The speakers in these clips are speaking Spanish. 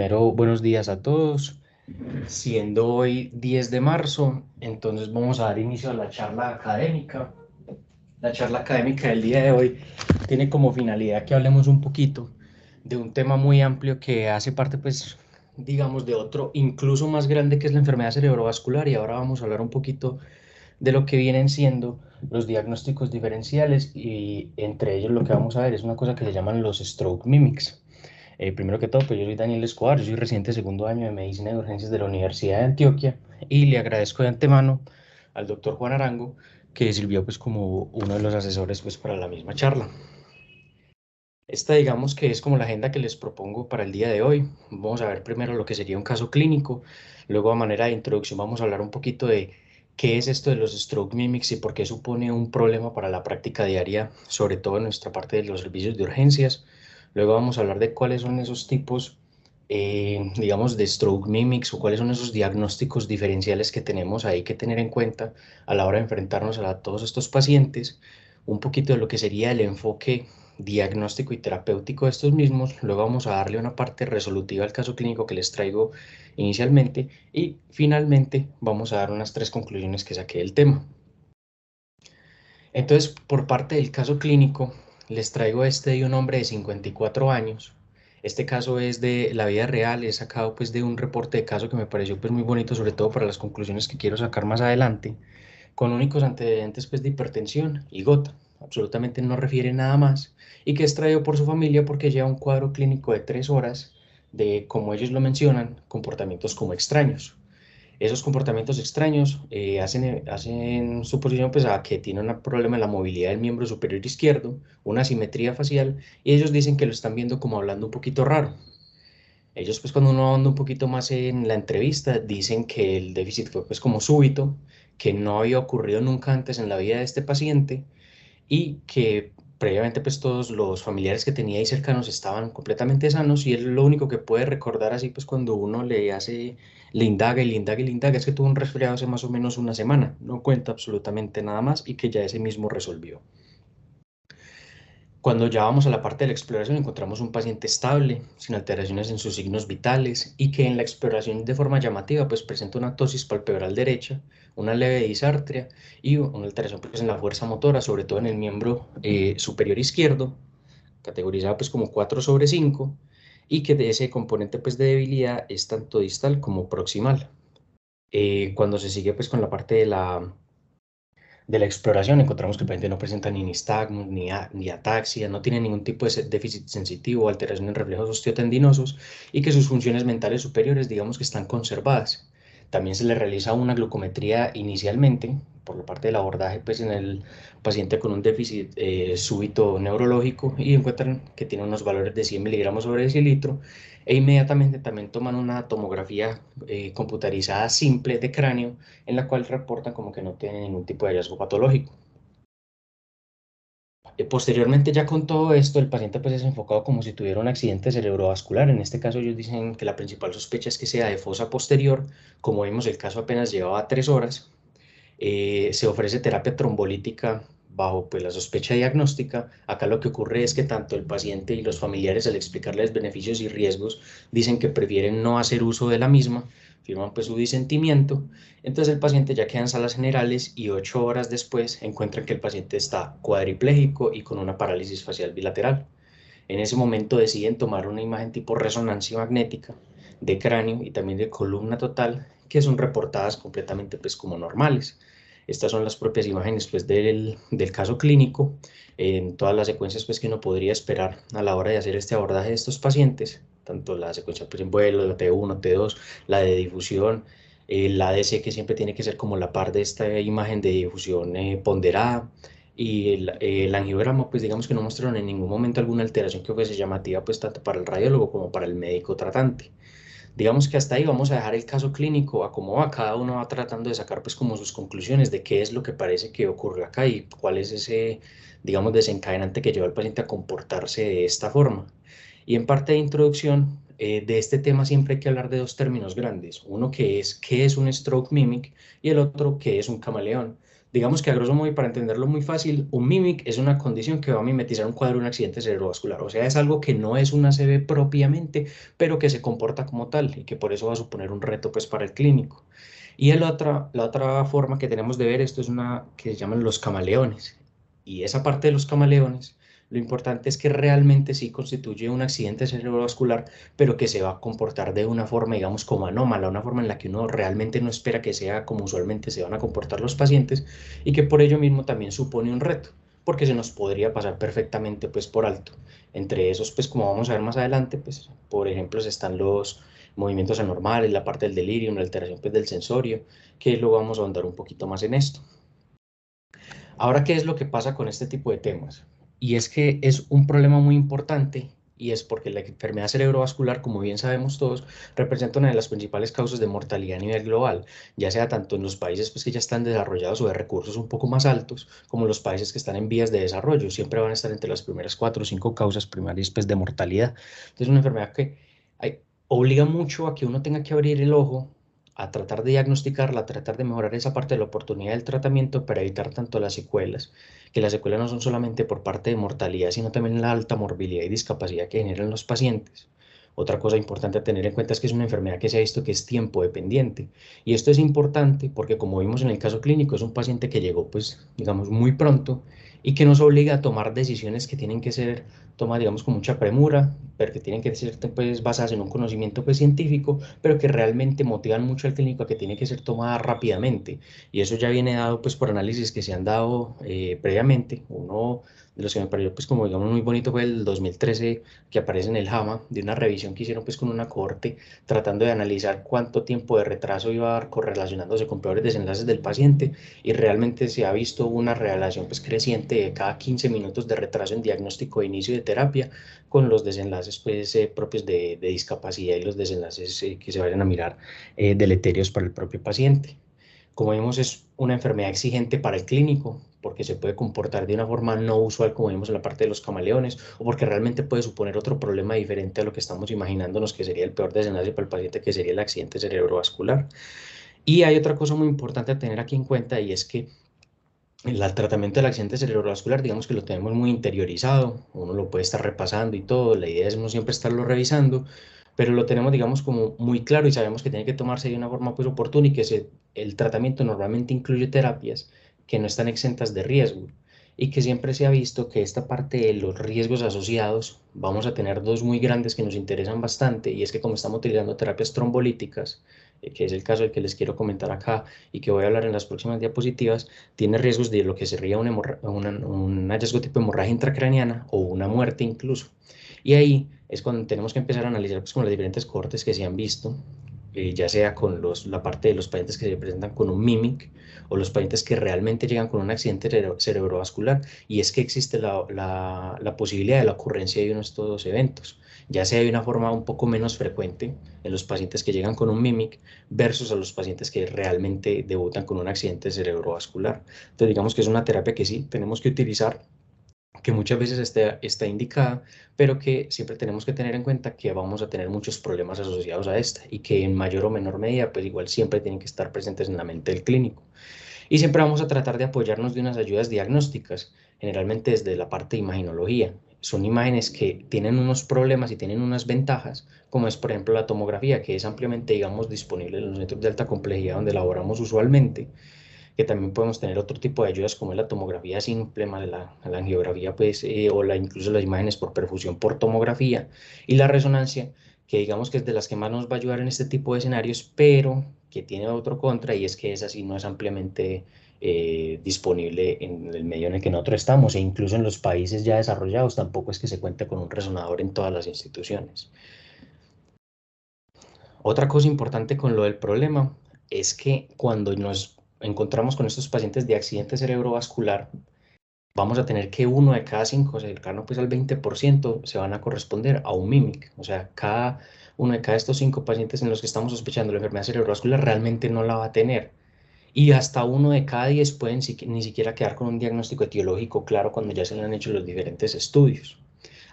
Primero, buenos días a todos. Siendo hoy 10 de marzo, entonces vamos a dar inicio a la charla académica. La charla académica del día de hoy tiene como finalidad que hablemos un poquito de un tema muy amplio que hace parte, pues, digamos, de otro incluso más grande que es la enfermedad cerebrovascular. Y ahora vamos a hablar un poquito de lo que vienen siendo los diagnósticos diferenciales y entre ellos lo que vamos a ver es una cosa que se llaman los stroke mimics. Primero que todo, pues yo soy Daniel Escobar, yo soy residente de segundo año de Medicina de Urgencias de la Universidad de Antioquia y le agradezco de antemano al doctor Juan Arango que sirvió pues como uno de los asesores pues para la misma charla. Esta digamos que es como la agenda que les propongo para el día de hoy. Vamos a ver primero lo que sería un caso clínico, luego a manera de introducción vamos a hablar un poquito de qué es esto de los stroke mimics y por qué supone un problema para la práctica diaria, sobre todo en nuestra parte de los servicios de urgencias. Luego vamos a hablar de cuáles son esos tipos, digamos, de stroke mimics o cuáles son esos diagnósticos diferenciales que tenemos ahí que tener en cuenta a la hora de enfrentarnos a todos estos pacientes, un poquito de lo que sería el enfoque diagnóstico y terapéutico de estos mismos. Luego vamos a darle una parte resolutiva al caso clínico que les traigo inicialmente y finalmente vamos a dar unas tres conclusiones que saqué del tema. Entonces, por parte del caso clínico, les traigo este de un hombre de 54 años. Este caso es de la vida real, he sacado pues de un reporte de caso que me pareció pues muy bonito, sobre todo para las conclusiones que quiero sacar más adelante, con únicos antecedentes pues de hipertensión y gota. Absolutamente no refiere nada más y que es traído por su familia porque lleva un cuadro clínico de 3 horas de, como ellos lo mencionan, comportamientos como extraños. Esos comportamientos extraños hacen suposición pues, a que tiene un problema en la movilidad del miembro superior izquierdo, una asimetría facial, y ellos dicen que lo están viendo como hablando un poquito raro. Ellos, pues, cuando uno anda un poquito más en la entrevista, dicen que el déficit fue, pues, como súbito, que no había ocurrido nunca antes en la vida de este paciente y que previamente, pues, todos los familiares que tenía ahí cercanos estaban completamente sanos y él lo único que puede recordar así, pues, cuando uno le indaga y le indaga y le indaga, es que tuvo un resfriado hace más o menos una semana, no cuenta absolutamente nada más y que ya ese mismo resolvió. Cuando ya vamos a la parte de la exploración, encontramos un paciente estable, sin alteraciones en sus signos vitales y que en la exploración de forma llamativa pues presenta una ptosis palpebral derecha, una leve disartria y una alteración pues en la fuerza motora, sobre todo en el miembro superior izquierdo, categorizada pues como 4/5 y que de ese componente pues de debilidad es tanto distal como proximal. Cuando se sigue pues con la parte de la exploración, encontramos que el paciente no presenta ni nistagmus, ni ataxia, no tiene ningún tipo de déficit sensitivo o alteración en reflejos osteotendinosos y que sus funciones mentales superiores, digamos que están conservadas. También se le realiza una glucometría inicialmente por la parte del abordaje pues, en el paciente con un déficit súbito neurológico y encuentran que tiene unos valores de 100 miligramos sobre decilitro e inmediatamente también toman una tomografía computarizada simple de cráneo en la cual reportan como que no tienen ningún tipo de hallazgo patológico. Posteriormente, ya con todo esto, el paciente pues es enfocado como si tuviera un accidente cerebrovascular. En este caso, ellos dicen que la principal sospecha es que sea de fosa posterior. Como vimos, el caso apenas llevaba 3 horas. Se ofrece terapia trombolítica bajo pues, la sospecha diagnóstica. Acá lo que ocurre es que tanto el paciente y los familiares, al explicarles beneficios y riesgos, dicen que prefieren no hacer uso de la misma, firman pues su disentimiento. Entonces el paciente ya queda en salas generales y 8 horas después encuentran que el paciente está cuadripléjico y con una parálisis facial bilateral. En ese momento deciden tomar una imagen tipo resonancia magnética de cráneo y también de columna total, que son reportadas completamente pues como normales. Estas son las propias imágenes pues del caso clínico, en todas las secuencias pues que uno podría esperar a la hora de hacer este abordaje de estos pacientes, tanto la secuencia pues en vuelo, la T1, T2, la de difusión, la ADC que siempre tiene que ser como la par de esta imagen de difusión ponderada, y el angiograma, pues digamos que no mostraron en ningún momento alguna alteración que fuese llamativa, pues tanto para el radiólogo como para el médico tratante. Digamos que hasta ahí vamos a dejar el caso clínico a cómo va, cada uno va tratando de sacar pues como sus conclusiones de qué es lo que parece que ocurre acá y cuál es ese, digamos, desencadenante que lleva al paciente a comportarse de esta forma. Y en parte de introducción de este tema siempre hay que hablar de dos términos grandes, uno que es qué es un stroke mimic y el otro qué es un camaleón. Digamos que a grosso modo y para entenderlo muy fácil, un MIMIC es una condición que va a mimetizar un cuadro de un accidente cerebrovascular. O sea, es algo que no es una ACV propiamente, pero que se comporta como tal y que por eso va a suponer un reto pues para el clínico. Y la otra forma que tenemos de ver esto es una que se llaman los camaleones. Y esa parte de los camaleones, lo importante es que realmente sí constituye un accidente cerebrovascular, pero que se va a comportar de una forma, digamos, como anómala, una forma en la que uno realmente no espera que sea como usualmente se van a comportar los pacientes y que por ello mismo también supone un reto, porque se nos podría pasar perfectamente pues por alto. Entre esos, pues como vamos a ver más adelante, pues por ejemplo están los movimientos anormales, la parte del delirio, una alteración pues del sensorio, que luego vamos a ahondar un poquito más en esto. Ahora, ¿qué es lo que pasa con este tipo de temas? Y es que es un problema muy importante y es porque la enfermedad cerebrovascular, como bien sabemos todos, representa una de las principales causas de mortalidad a nivel global, ya sea tanto en los países pues, que ya están desarrollados o de recursos un poco más altos, como los países que están en vías de desarrollo. Siempre van a estar entre las primeras 4 o 5 causas primarias pues, de mortalidad. Entonces, es una enfermedad que obliga mucho a que uno tenga que abrir el ojo a tratar de diagnosticarla, a tratar de mejorar esa parte de la oportunidad del tratamiento para evitar tanto las secuelas, que las secuelas no son solamente por parte de mortalidad, sino también la alta morbilidad y discapacidad que generan los pacientes. Otra cosa importante a tener en cuenta es que es una enfermedad que se ha visto que es tiempo dependiente. Y esto es importante porque, como vimos en el caso clínico, es un paciente que llegó, pues, digamos, muy pronto y que nos obliga a tomar decisiones que tienen que ser tomadas, digamos, con mucha premura, pero que tienen que ser, pues, basadas en un conocimiento, pues, científico, pero que realmente motivan mucho al clínico a que tiene que ser tomada rápidamente. Y eso ya viene dado, pues, por análisis que se han dado previamente. Uno de los que me pareció, pues, como digamos, muy bonito fue el 2013 que aparece en el JAMA, de una revisión que hicieron, pues, con una cohorte tratando de analizar cuánto tiempo de retraso iba a dar correlacionándose con peores desenlaces del paciente y realmente se ha visto una relación, pues, creciente de cada 15 minutos de retraso en diagnóstico de inicio de terapia con los desenlaces pues, propios de discapacidad y los desenlaces que se vayan a mirar deleterios para el propio paciente. Como vemos, es una enfermedad exigente para el clínico, porque se puede comportar de una forma no usual, como vimos en la parte de los camaleones, o porque realmente puede suponer otro problema diferente a lo que estamos imaginándonos que sería el peor desenlace para el paciente, que sería el accidente cerebrovascular. Y hay otra cosa muy importante a tener aquí en cuenta, y es que el tratamiento del accidente cerebrovascular, digamos que lo tenemos muy interiorizado, uno lo puede estar repasando y todo, la idea es no siempre estarlo revisando, pero lo tenemos, digamos, como muy claro y sabemos que tiene que tomarse de una forma pues oportuna y que el tratamiento normalmente incluye terapias que no están exentas de riesgo y que siempre se ha visto que esta parte de los riesgos asociados, vamos a tener dos muy grandes que nos interesan bastante y es que como estamos utilizando terapias trombolíticas, que es el caso del que les quiero comentar acá y que voy a hablar en las próximas diapositivas, tiene riesgos de lo que sería un hallazgo tipo hemorragia intracraniana o una muerte incluso. Y ahí es cuando tenemos que empezar a analizar pues, con las diferentes cohortes que se han visto, ya sea con la parte de los pacientes que se presentan con un MIMIC o los pacientes que realmente llegan con un accidente cerebrovascular, y es que existe la posibilidad de la ocurrencia de uno de estos dos eventos, ya sea de una forma un poco menos frecuente en los pacientes que llegan con un MIMIC versus a los pacientes que realmente debutan con un accidente cerebrovascular. Entonces, digamos que es una terapia que sí tenemos que utilizar, que muchas veces está indicada, pero que siempre tenemos que tener en cuenta que vamos a tener muchos problemas asociados a esta y que en mayor o menor medida, pues igual siempre tienen que estar presentes en la mente del clínico. Y siempre vamos a tratar de apoyarnos de unas ayudas diagnósticas, generalmente desde la parte de imaginología. Son imágenes que tienen unos problemas y tienen unas ventajas, como es por ejemplo la tomografía, que es ampliamente, digamos, disponible en los centros de alta complejidad donde laboramos usualmente, que también podemos tener otro tipo de ayudas como es la tomografía simple, más la angiografía, pues, o incluso las imágenes por perfusión por tomografía y la resonancia, que digamos que es de las que más nos va a ayudar en este tipo de escenarios, pero que tiene otro contra y es que esa sí no es ampliamente disponible en el medio en el que nosotros estamos e incluso en los países ya desarrollados tampoco es que se cuente con un resonador en todas las instituciones. Otra cosa importante con lo del problema es que cuando nos encontramos con estos pacientes de accidente cerebrovascular, vamos a tener que uno de cada 5, cercano pues al 20%, se van a corresponder a un MIMIC. O sea, cada uno de cada estos 5 pacientes en los que estamos sospechando la enfermedad cerebrovascular realmente no la va a tener. Y hasta uno de cada 10 pueden ni siquiera quedar con un diagnóstico etiológico claro cuando ya se le han hecho los diferentes estudios.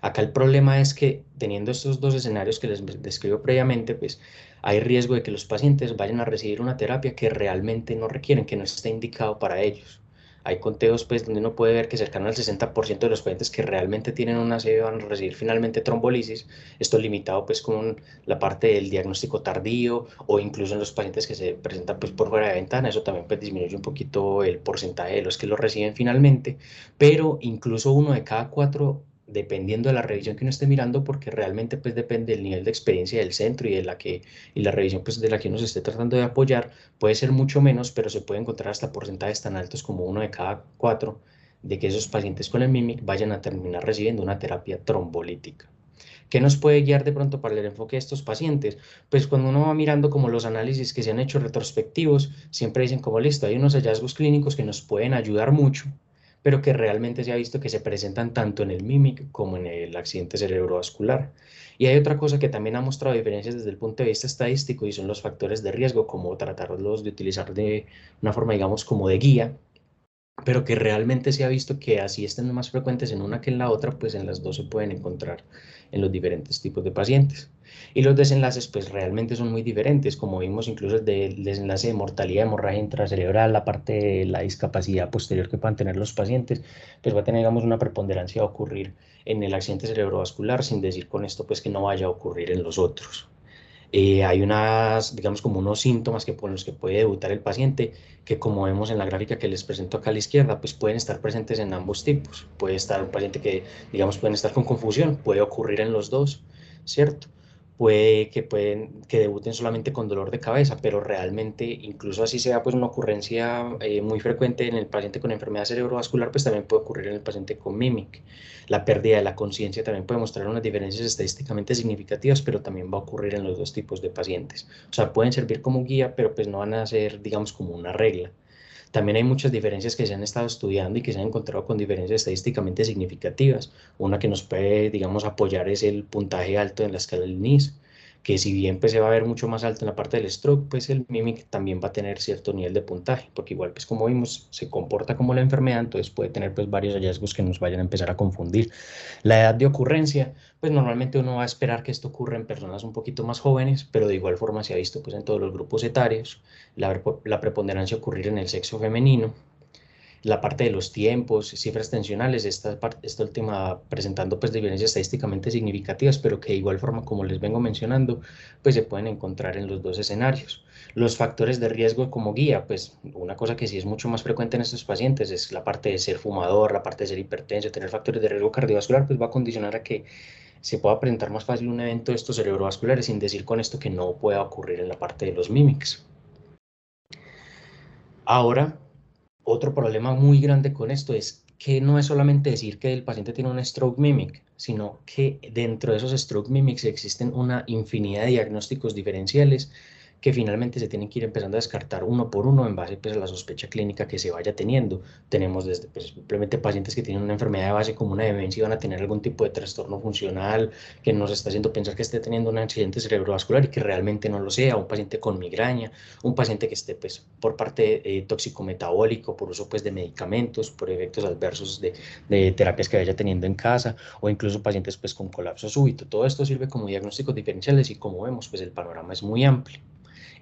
Acá el problema es que teniendo estos dos escenarios que les describo previamente, pues hay riesgo de que los pacientes vayan a recibir una terapia que realmente no requieren, que no está indicado para ellos. Hay conteos pues, donde uno puede ver que cercano al 60% de los pacientes que realmente tienen una ACV van a recibir finalmente trombolisis. Esto limitado pues, con la parte del diagnóstico tardío o incluso en los pacientes que se presentan pues, por fuera de ventana. Eso también pues, disminuye un poquito el porcentaje de los que lo reciben finalmente, pero incluso uno de cada cuatro, dependiendo de la revisión que uno esté mirando, porque realmente pues depende del nivel de experiencia del centro y de la revisión pues de la que uno se esté tratando de apoyar, puede ser mucho menos, pero se puede encontrar hasta porcentajes tan altos como uno de cada cuatro de que esos pacientes con el MIMIC vayan a terminar recibiendo una terapia trombolítica. ¿Qué nos puede guiar de pronto para el enfoque de estos pacientes? Pues cuando uno va mirando como los análisis que se han hecho retrospectivos, siempre dicen como listo, hay unos hallazgos clínicos que nos pueden ayudar mucho, pero que realmente se ha visto que se presentan tanto en el MIMIC como en el accidente cerebrovascular. Y hay otra cosa que también ha mostrado diferencias desde el punto de vista estadístico y son los factores de riesgo, como tratarlos de utilizar de una forma, digamos, como de guía, pero que realmente se ha visto que así estén más frecuentes en una que en la otra, pues en las dos se pueden encontrar en los diferentes tipos de pacientes. Y los desenlaces, pues realmente son muy diferentes, como vimos incluso el desenlace de mortalidad, hemorragia intracerebral, la parte de la discapacidad posterior que puedan tener los pacientes, pues va a tener, digamos, una preponderancia a ocurrir en el accidente cerebrovascular, sin decir con esto, pues que no vaya a ocurrir en los otros. Hay unas, digamos, como unos síntomas que por los que puede debutar el paciente, que como vemos en la gráfica que les presento acá a la izquierda, pues pueden estar presentes en ambos tipos. Puede estar un paciente que, digamos, pueden estar con confusión, puede ocurrir en los dos, ¿cierto? Que debuten solamente con dolor de cabeza, pero realmente, incluso así sea pues una ocurrencia muy frecuente en el paciente con enfermedad cerebrovascular, pues también puede ocurrir en el paciente con MIMIC. La pérdida de la conciencia también puede mostrar unas diferencias estadísticamente significativas, pero también va a ocurrir en los dos tipos de pacientes. O sea, pueden servir como guía, pero pues no van a ser, digamos, como una regla. También hay muchas diferencias que se han estado estudiando y que se han encontrado con diferencias estadísticamente significativas. Una que nos puede, digamos, apoyar es el puntaje alto en la escala del NIS, que si bien pues, se va a ver mucho más alto en la parte del stroke, pues el MIMIC también va a tener cierto nivel de puntaje, porque igual pues como vimos, se comporta como la enfermedad, entonces puede tener pues varios hallazgos que nos vayan a empezar a confundir. La edad de ocurrencia, pues normalmente uno va a esperar que esto ocurra en personas un poquito más jóvenes, pero de igual forma se ha visto pues en todos los grupos etarios, la preponderancia ocurrir en el sexo femenino, la parte de los tiempos, cifras tensionales, esta última presentando pues diferencias estadísticamente significativas, pero que de igual forma, como les vengo mencionando, pues se pueden encontrar en los dos escenarios. Los factores de riesgo como guía, pues una cosa que sí es mucho más frecuente en estos pacientes es la parte de ser fumador, la parte de ser hipertenso, tener factores de riesgo cardiovascular, pues va a condicionar a que se pueda presentar más fácil un evento de estos cerebrovasculares, sin decir con esto que no pueda ocurrir en la parte de los mimics. Ahora, otro problema muy grande con esto es que no es solamente decir que el paciente tiene un stroke mimic, sino que dentro de esos stroke mimics existen una infinidad de diagnósticos diferenciales que finalmente se tienen que ir empezando a descartar uno por uno en base pues, a la sospecha clínica que se vaya teniendo. Tenemos desde pues, simplemente pacientes que tienen una enfermedad de base como una demencia y van a tener algún tipo de trastorno funcional que nos está haciendo pensar que esté teniendo un accidente cerebrovascular y que realmente no lo sea, un paciente con migraña, un paciente que esté pues, por parte tóxico metabólico, por uso pues, de medicamentos, por efectos adversos de terapias que vaya teniendo en casa o incluso pacientes pues, con colapso súbito. Todo esto sirve como diagnósticos diferenciales y como vemos pues el panorama es muy amplio.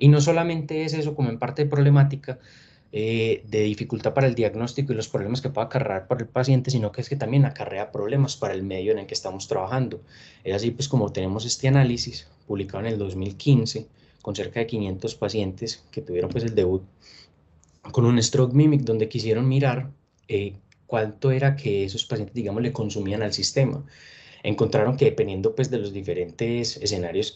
Y no solamente es eso como en parte de problemática, de dificultad para el diagnóstico y los problemas que puede acarrear para el paciente, sino que es que también acarrea problemas para el medio en el que estamos trabajando. Es así pues como tenemos este análisis publicado en el 2015 con cerca de 500 pacientes que tuvieron pues el debut con un stroke mimic donde quisieron mirar cuánto era que esos pacientes, digamos, le consumían al sistema. Encontraron que dependiendo pues de los diferentes escenarios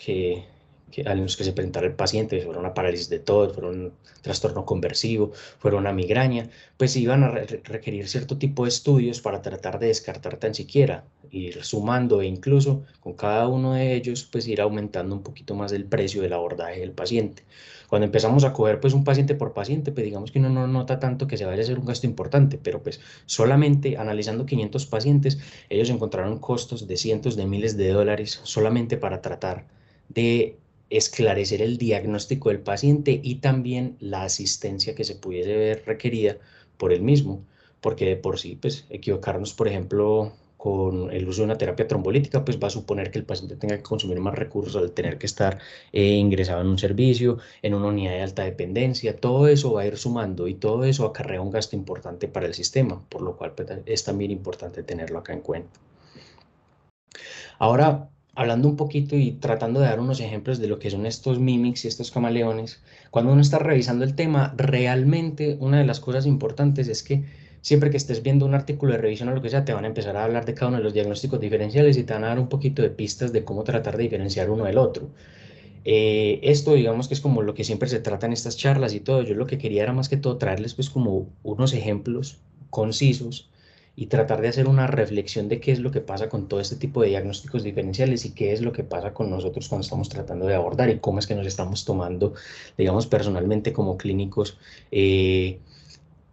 a los que se presentara el paciente, si fuera una parálisis de tos, fuera un trastorno conversivo, fuera una migraña, pues iban a requerir cierto tipo de estudios para tratar de descartar tan siquiera, ir sumando e incluso con cada uno de ellos pues ir aumentando un poquito más el precio del abordaje del paciente. Cuando empezamos a coger pues un paciente por paciente, pues digamos que uno no nota tanto que se vaya a hacer un gasto importante, pero pues solamente analizando 500 pacientes, ellos encontraron costos de cientos de miles de dólares solamente para tratar de esclarecer el diagnóstico del paciente y también la asistencia que se pudiese ver requerida por el mismo, porque de por sí, pues equivocarnos, por ejemplo, con el uso de una terapia trombolítica, pues va a suponer que el paciente tenga que consumir más recursos al tener que estar ingresado en un servicio, en una unidad de alta dependencia. Todo eso va a ir sumando y todo eso acarrea un gasto importante para el sistema, por lo cual pues, es también importante tenerlo acá en cuenta. Ahora, hablando un poquito y tratando de dar unos ejemplos de lo que son estos mimics y estos camaleones, cuando uno está revisando el tema, realmente una de las cosas importantes es que siempre que estés viendo un artículo de revisión o lo que sea, te van a empezar a hablar de cada uno de los diagnósticos diferenciales y te van a dar un poquito de pistas de cómo tratar de diferenciar uno del otro. Esto digamos que es como lo que siempre se trata en estas charlas y todo. Yo lo que quería era más que todo traerles pues como unos ejemplos concisos y tratar de hacer una reflexión de qué es lo que pasa con todo este tipo de diagnósticos diferenciales y qué es lo que pasa con nosotros cuando estamos tratando de abordar y cómo es que nos estamos tomando, digamos, personalmente como clínicos,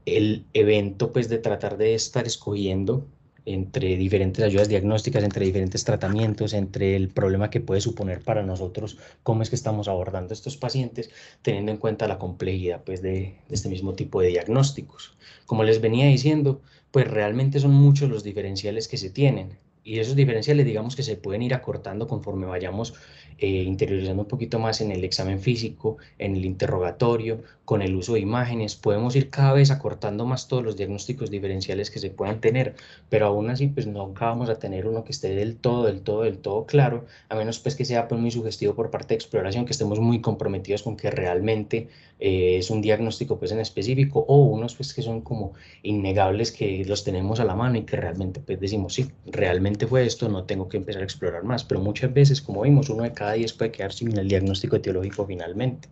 el evento pues de tratar de estar escogiendo entre diferentes ayudas diagnósticas, entre diferentes tratamientos, entre el problema que puede suponer para nosotros, cómo es que estamos abordando estos pacientes, teniendo en cuenta la complejidad pues de este mismo tipo de diagnósticos. Como les venía diciendo, pues realmente son muchos los diferenciales que se tienen. Y esos diferenciales, digamos que se pueden ir acortando conforme vayamos interiorizando un poquito más en el examen físico, en el interrogatorio, con el uso de imágenes. Podemos ir cada vez acortando más todos los diagnósticos diferenciales que se puedan tener, pero aún así, pues nunca vamos a tener uno que esté del todo claro, a menos pues que sea pues muy sugestivo por parte de exploración, que estemos muy comprometidos con que realmente es un diagnóstico pues en específico, o unos pues que son como innegables que los tenemos a la mano y que realmente pues decimos, sí, realmente fue esto, no tengo que empezar a explorar más, pero muchas veces, como vimos, uno de cada 10 puede quedar sin el diagnóstico etiológico finalmente.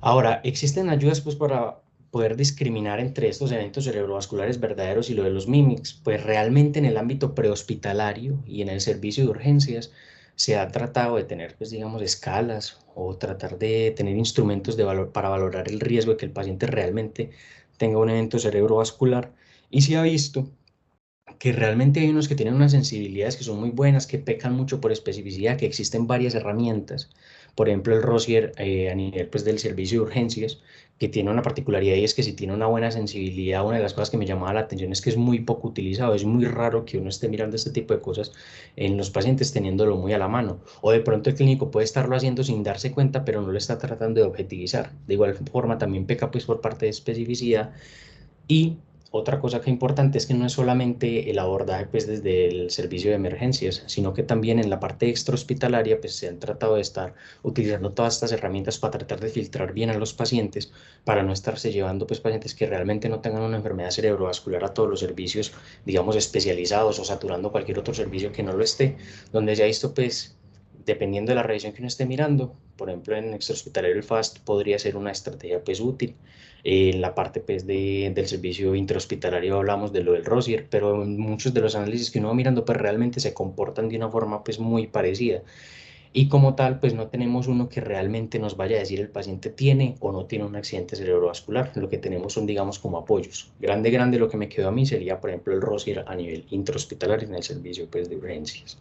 Ahora, existen ayudas pues para poder discriminar entre estos eventos cerebrovasculares verdaderos y lo de los mimics, pues realmente en el ámbito prehospitalario y en el servicio de urgencias se ha tratado de tener pues digamos escalas o tratar de tener instrumentos de valor para valorar el riesgo de que el paciente realmente tenga un evento cerebrovascular y se ha visto que realmente hay unos que tienen unas sensibilidades que son muy buenas, que pecan mucho por especificidad, que existen varias herramientas. Por ejemplo, el Rosier a nivel pues, del servicio de urgencias, que tiene una particularidad y es que si tiene una buena sensibilidad, una de las cosas que me llamaba la atención es que es muy poco utilizado, es muy raro que uno esté mirando este tipo de cosas en los pacientes teniéndolo muy a la mano. O de pronto el clínico puede estarlo haciendo sin darse cuenta, pero no lo está tratando de objetivizar. De igual forma, también peca pues por parte de especificidad y otra cosa que es importante es que no es solamente el abordaje pues, desde el servicio de emergencias, sino que también en la parte extrahospitalaria pues, se han tratado de estar utilizando todas estas herramientas para tratar de filtrar bien a los pacientes, para no estarse llevando pues, pacientes que realmente no tengan una enfermedad cerebrovascular a todos los servicios, digamos, especializados o saturando cualquier otro servicio que no lo esté, donde se ha visto pues dependiendo de la revisión que uno esté mirando, por ejemplo en extrahospitalario el FAST podría ser una estrategia pues útil. En la parte pues, del servicio intrahospitalario hablamos de lo del Rosier, pero en muchos de los análisis que uno va mirando pues realmente se comportan de una forma pues muy parecida. Y como tal, pues no tenemos uno que realmente nos vaya a decir el paciente tiene o no tiene un accidente cerebrovascular. Lo que tenemos son, digamos, como apoyos. Grande lo que me quedó a mí sería, por ejemplo, el Rosier a nivel intrahospitalario en el servicio pues, de urgencias.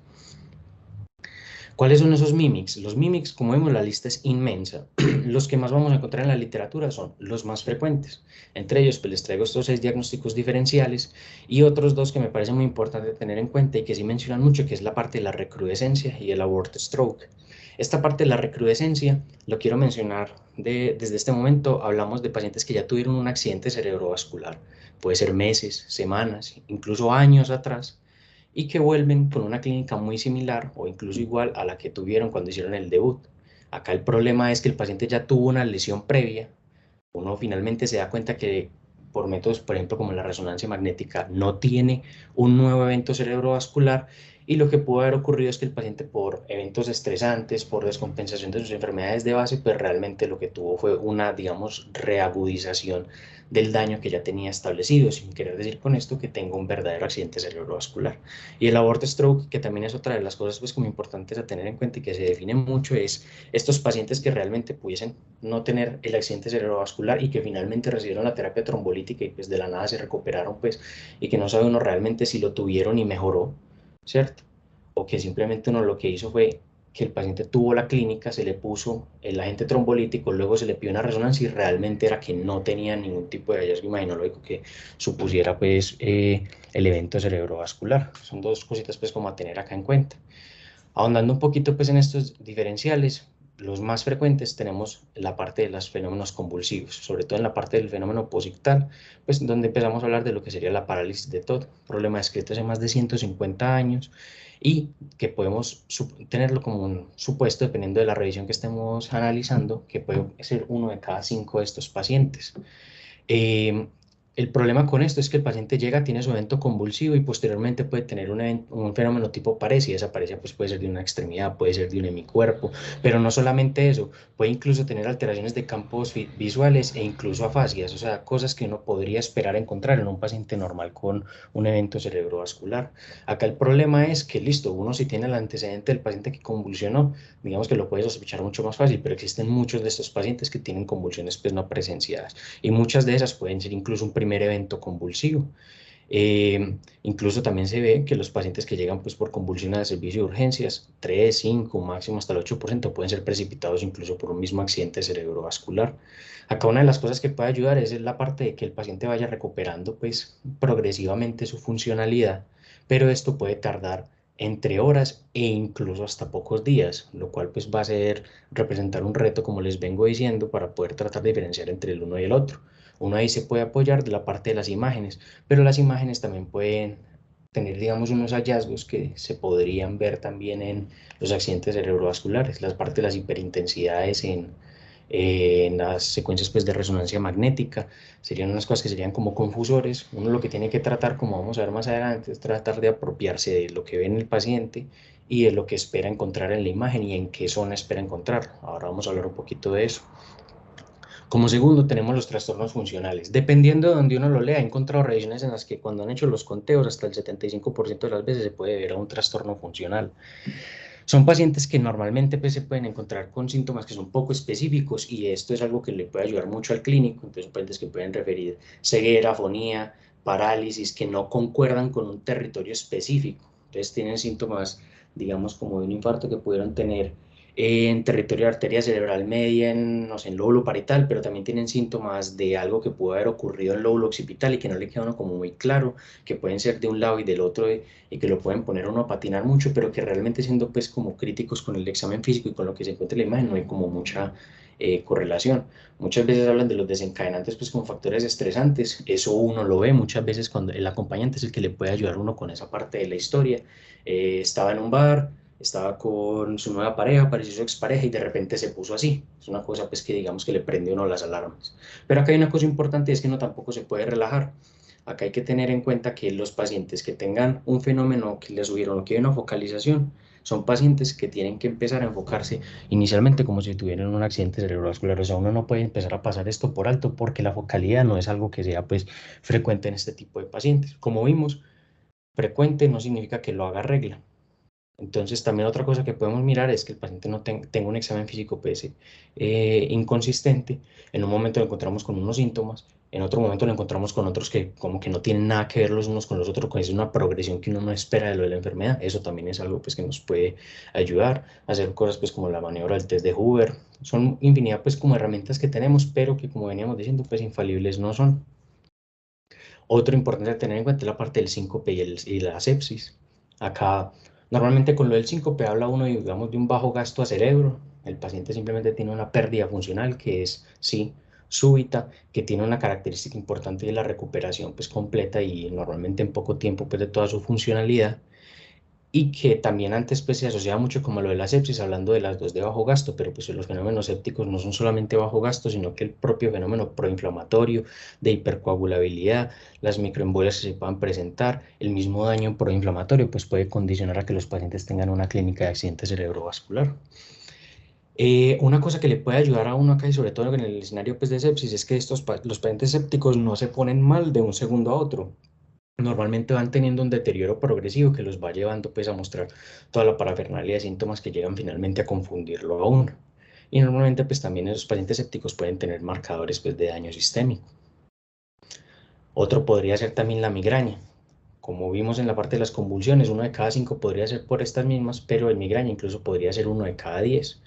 ¿Cuáles son esos mimics? Los mimics, como vemos, la lista es inmensa. Los que más vamos a encontrar en la literatura son los más frecuentes. Entre ellos, pues les traigo estos 6 diagnósticos diferenciales y otros 2 que me parece muy importante tener en cuenta y que sí mencionan mucho, que es la parte de la recrudescencia y el abort stroke. Esta parte de la recrudescencia lo quiero mencionar desde este momento. Hablamos de pacientes que ya tuvieron un accidente cerebrovascular. Puede ser meses, semanas, incluso años atrás y que vuelven con una clínica muy similar o incluso igual a la que tuvieron cuando hicieron el debut. Acá el problema es que el paciente ya tuvo una lesión previa, uno finalmente se da cuenta que por métodos, por ejemplo, como la resonancia magnética, no tiene un nuevo evento cerebrovascular y lo que pudo haber ocurrido es que el paciente por eventos estresantes, por descompensación de sus enfermedades de base, pues realmente lo que tuvo fue una, digamos, reagudización del daño que ya tenía establecido, sin querer decir con esto que tenga un verdadero accidente cerebrovascular. Y el abort stroke, que también es otra de las cosas pues como importantes a tener en cuenta y que se define mucho, es estos pacientes que realmente pudiesen no tener el accidente cerebrovascular y que finalmente recibieron la terapia trombolítica y pues de la nada se recuperaron pues y que no sabe uno realmente si lo tuvieron y mejoró, ¿cierto? O que simplemente uno lo que hizo fue que el paciente tuvo la clínica, se le puso el agente trombolítico, luego se le pidió una resonancia y realmente era que no tenía ningún tipo de hallazgo imaginológico que supusiera pues el evento cerebrovascular. Son dos cositas pues como a tener acá en cuenta. Ahondando un poquito pues en estos diferenciales, los más frecuentes tenemos la parte de los fenómenos convulsivos, sobre todo en la parte del fenómeno posictal, pues donde empezamos a hablar de lo que sería la parálisis de Todd, problema descrito hace más de 150 años y que podemos tenerlo como un supuesto, dependiendo de la revisión que estemos analizando, que puede ser uno de cada 5 de estos pacientes. Eh, el problema con esto es que el paciente llega, tiene su evento convulsivo y posteriormente puede tener un fenómeno tipo paresia. Esa paresia pues, puede ser de una extremidad, puede ser de un hemicuerpo, pero no solamente eso, puede incluso tener alteraciones de campos visuales e incluso afasias, o sea, cosas que uno podría esperar encontrar en un paciente normal con un evento cerebrovascular. Acá el problema es que, listo, uno si tiene el antecedente del paciente que convulsionó, digamos que lo puede sospechar mucho más fácil, pero existen muchos de estos pacientes que tienen convulsiones pues no presenciadas y muchas de esas pueden ser incluso un primer evento convulsivo. Incluso también se ve que los pacientes que llegan pues, por convulsiones al servicio de urgencias, 3, 5, máximo hasta el 8% pueden ser precipitados incluso por un mismo accidente cerebrovascular. Acá una de las cosas que puede ayudar es la parte de que el paciente vaya recuperando pues, progresivamente su funcionalidad, pero esto puede tardar entre horas e incluso hasta pocos días, lo cual pues, va a ser representar un reto, como les vengo diciendo, para poder tratar de diferenciar entre el uno y el otro. Uno ahí se puede apoyar de la parte de las imágenes, pero las imágenes también pueden tener, digamos, unos hallazgos que se podrían ver también en los accidentes cerebrovasculares, las partes de las hiperintensidades en las secuencias pues, de resonancia magnética, serían unas cosas que serían como confusores. Uno lo que tiene que tratar, como vamos a ver más adelante, es tratar de apropiarse de lo que ve en el paciente y de lo que espera encontrar en la imagen y en qué zona espera encontrar. Ahora vamos a hablar un poquito de eso. Como segundo, tenemos los trastornos funcionales. Dependiendo de donde uno lo lea, he encontrado revisiones en las que cuando han hecho los conteos, hasta el 75% de las veces se puede ver a un trastorno funcional. Son pacientes que normalmente pues, se pueden encontrar con síntomas que son poco específicos y esto es algo que le puede ayudar mucho al clínico. Entonces, son pacientes que pueden referir ceguera, afonía, parálisis, que no concuerdan con un territorio específico. Entonces, tienen síntomas, digamos, como de un infarto que pudieron tener en territorio de arteria cerebral media, en, no sé, en lóbulo parietal, pero también tienen síntomas de algo que pudo haber ocurrido en lóbulo occipital y que no le queda uno como muy claro, que pueden ser de un lado y del otro y que lo pueden poner uno a patinar mucho, pero que realmente siendo pues como críticos con el examen físico y con lo que se encuentra en la imagen no hay como mucha correlación. Muchas veces hablan de los desencadenantes pues como factores estresantes, eso uno lo ve muchas veces cuando el acompañante es el que le puede ayudar a uno con esa parte de la historia. Estaba en un bar, estaba con su nueva pareja, apareció su expareja y de repente se puso así. Es una cosa pues que digamos que le prende uno las alarmas. Pero acá hay una cosa importante y es que no tampoco se puede relajar. Acá hay que tener en cuenta que los pacientes que tengan un fenómeno que les subieron o que hay una focalización, son pacientes que tienen que empezar a enfocarse inicialmente como si tuvieran un accidente cerebrovascular. O sea, uno no puede empezar a pasar esto por alto porque la focalidad no es algo que sea pues frecuente en este tipo de pacientes. Como vimos, frecuente no significa que lo haga regla. Entonces, también otra cosa que podemos mirar es que el paciente no tenga un examen físico PS inconsistente. En un momento lo encontramos con unos síntomas, en otro momento lo encontramos con otros que como que no tienen nada que ver los unos con los otros, que es una progresión que uno no espera de lo de la enfermedad. Eso también es algo pues, que nos puede ayudar a hacer cosas pues, como la maniobra del test de Hoover. Son infinidad pues, como herramientas que tenemos, pero que como veníamos diciendo, pues infalibles no son. Otro importante a tener en cuenta es la parte del síncope y la sepsis. Acá, normalmente con lo del síncope habla uno, digamos, de un bajo gasto a cerebro. El paciente simplemente tiene una pérdida funcional que es, sí, súbita, que tiene una característica importante de la recuperación pues completa y normalmente en poco tiempo pues de toda su funcionalidad y que también antes pues se asociaba mucho como lo de la sepsis, hablando de las dos de bajo gasto, pero pues los fenómenos sépticos no son solamente bajo gasto, sino que el propio fenómeno proinflamatorio, de hipercoagulabilidad, las microembolias que se puedan presentar, el mismo daño proinflamatorio, pues puede condicionar a que los pacientes tengan una clínica de accidente cerebrovascular. Una cosa que le puede ayudar a uno acá y sobre todo en el escenario pues, de sepsis es que los pacientes sépticos no se ponen mal de un segundo a otro, normalmente van teniendo un deterioro progresivo que los va llevando pues a mostrar toda la parafernalia de síntomas que llegan finalmente a confundirlo a uno. Y normalmente pues también esos pacientes sépticos pueden tener marcadores pues de daño sistémico. Otro podría ser también la migraña. Como vimos en la parte de las convulsiones, 1 de cada 5 podría ser por estas mismas, pero el migraña incluso podría ser 1 de cada 10.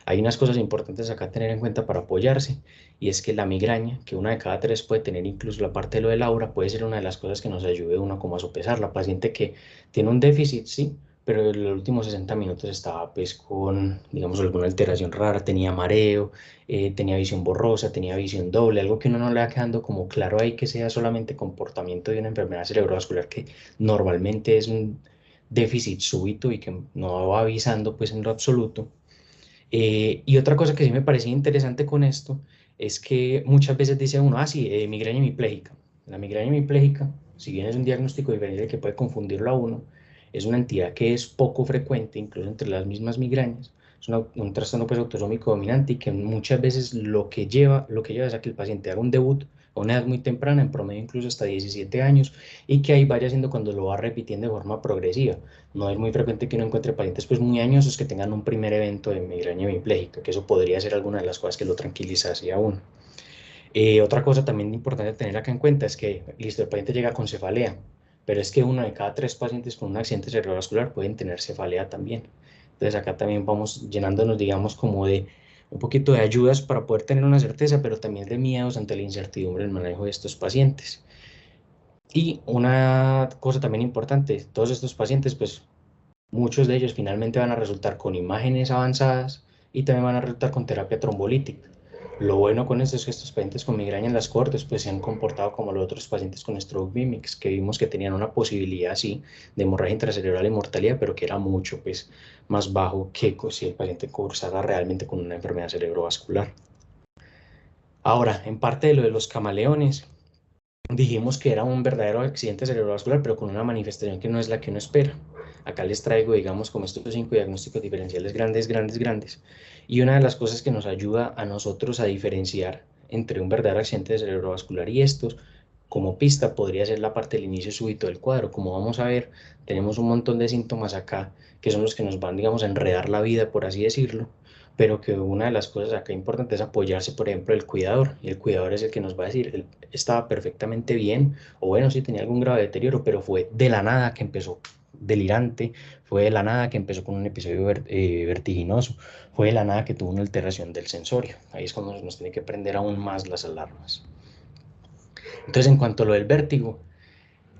Hay unas cosas importantes acá a tener en cuenta para apoyarse, y es que la migraña, que 1 de cada 3 puede tener incluso la parte de lo del aura, puede ser una de las cosas que nos ayude uno como a sopesar. La paciente que tiene un déficit, sí, pero en los últimos 60 minutos estaba pues con, digamos, alguna alteración rara, tenía mareo, tenía visión borrosa, tenía visión doble, algo que uno no le va quedando como claro ahí que sea solamente comportamiento de una enfermedad cerebrovascular que normalmente es un déficit súbito y que no va avisando pues en lo absoluto. Y otra cosa que sí me parecía interesante con esto es que muchas veces dice uno, ah, sí, migraña hemipléjica. La migraña hemipléjica, si bien es un diagnóstico diferente que puede confundirlo a uno, es una entidad que es poco frecuente, incluso entre las mismas migrañas. Es un trastorno pues, autosómico dominante y que muchas veces lo que lleva es a que el paciente haga un debut a una edad muy temprana, en promedio incluso hasta 17 años, y que ahí vaya siendo cuando lo va repitiendo de forma progresiva. No es muy frecuente que uno encuentre pacientes pues muy añosos que tengan un primer evento de migraña hemipléjica, que eso podría ser alguna de las cosas que lo tranquilizase a uno. Otra cosa también importante tener acá en cuenta es que, listo, el paciente llega con cefalea, pero es que 1 de cada 3 pacientes con un accidente cerebrovascular pueden tener cefalea también. Entonces acá también vamos llenándonos, digamos, como de un poquito de ayudas para poder tener una certeza, pero también de miedos ante la incertidumbre en el manejo de estos pacientes. Y una cosa también importante, todos estos pacientes, pues muchos de ellos finalmente van a resultar con imágenes avanzadas y también van a resultar con terapia trombolítica. Lo bueno con esto es que estos pacientes con migraña en las cortes pues se han comportado como los otros pacientes con stroke mimics, que vimos que tenían una posibilidad así de hemorragia intracerebral y mortalidad, pero que era mucho pues más bajo que si el paciente cursara realmente con una enfermedad cerebrovascular. Ahora, en parte de lo de los camaleones, dijimos que era un verdadero accidente cerebrovascular, pero con una manifestación que no es la que uno espera. Acá les traigo, digamos, como estos 5 diagnósticos diferenciales grandes, grandes, grandes. Y una de las cosas que nos ayuda a nosotros a diferenciar entre un verdadero accidente cerebrovascular y estos, como pista, podría ser la parte del inicio súbito del cuadro. Como vamos a ver, tenemos un montón de síntomas acá que son los que nos van, digamos, a enredar la vida, por así decirlo, pero que una de las cosas acá importantes es apoyarse, por ejemplo, el cuidador, y el cuidador es el que nos va a decir, él estaba perfectamente bien, o bueno, sí tenía algún grave deterioro, pero fue de la nada que empezó delirante, fue de la nada que empezó con un episodio vertiginoso, fue de la nada que tuvo una alteración del sensorio. Ahí es cuando nos tiene que prender aún más las alarmas. Entonces, en cuanto a lo del vértigo,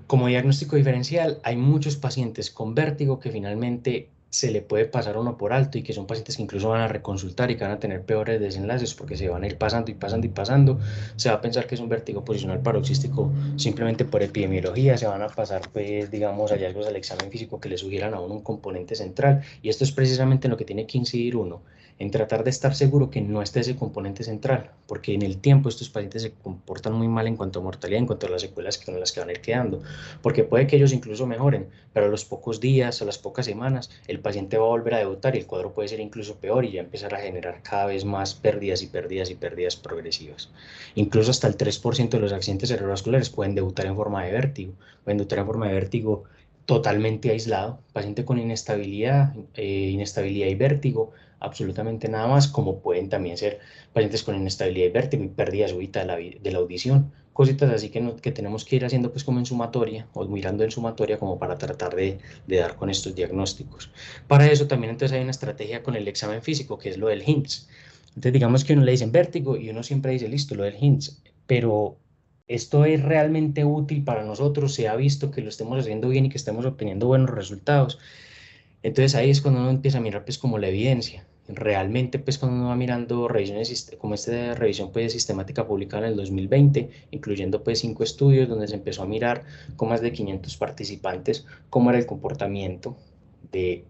como diagnóstico diferencial, hay muchos pacientes con vértigo que finalmente se le puede pasar uno por alto y que son pacientes que incluso van a reconsultar y que van a tener peores desenlaces porque se van a ir pasando y pasando y pasando. Se va a pensar que es un vértigo posicional paroxístico simplemente por epidemiología. Se van a pasar, pues, digamos, hallazgos al examen físico que le sugieran a uno un componente central. Y esto es precisamente en lo que tiene que incidir uno, en tratar de estar seguro que no esté ese componente central, porque en el tiempo estos pacientes se comportan muy mal en cuanto a mortalidad, en cuanto a las secuelas con las que van a ir quedando, porque puede que ellos incluso mejoren, pero a los pocos días, a las pocas semanas, el paciente va a volver a debutar y el cuadro puede ser incluso peor y ya empezar a generar cada vez más pérdidas y pérdidas y pérdidas progresivas. Incluso hasta el 3% de los accidentes cerebrovasculares pueden debutar en forma de vértigo, pueden debutar en forma de vértigo totalmente aislado, paciente con inestabilidad y vértigo, absolutamente nada más, como pueden también ser pacientes con inestabilidad y vértigo y pérdida súbita de la audición, cositas así que tenemos que ir haciendo pues como en sumatoria o mirando en sumatoria como para tratar de dar con estos diagnósticos. Para eso también entonces hay una estrategia con el examen físico que es lo del HINTS. Entonces digamos que uno le dicen vértigo y uno siempre dice listo, lo del HINTS, pero esto es realmente útil para nosotros, se ha visto que lo estemos haciendo bien y que estemos obteniendo buenos resultados. Entonces ahí es cuando uno empieza a mirar pues como la evidencia. Realmente pues cuando uno va mirando revisiones como esta revisión pues sistemática publicada en el 2020, incluyendo pues 5 estudios donde se empezó a mirar con más de 500 participantes cómo era el comportamiento de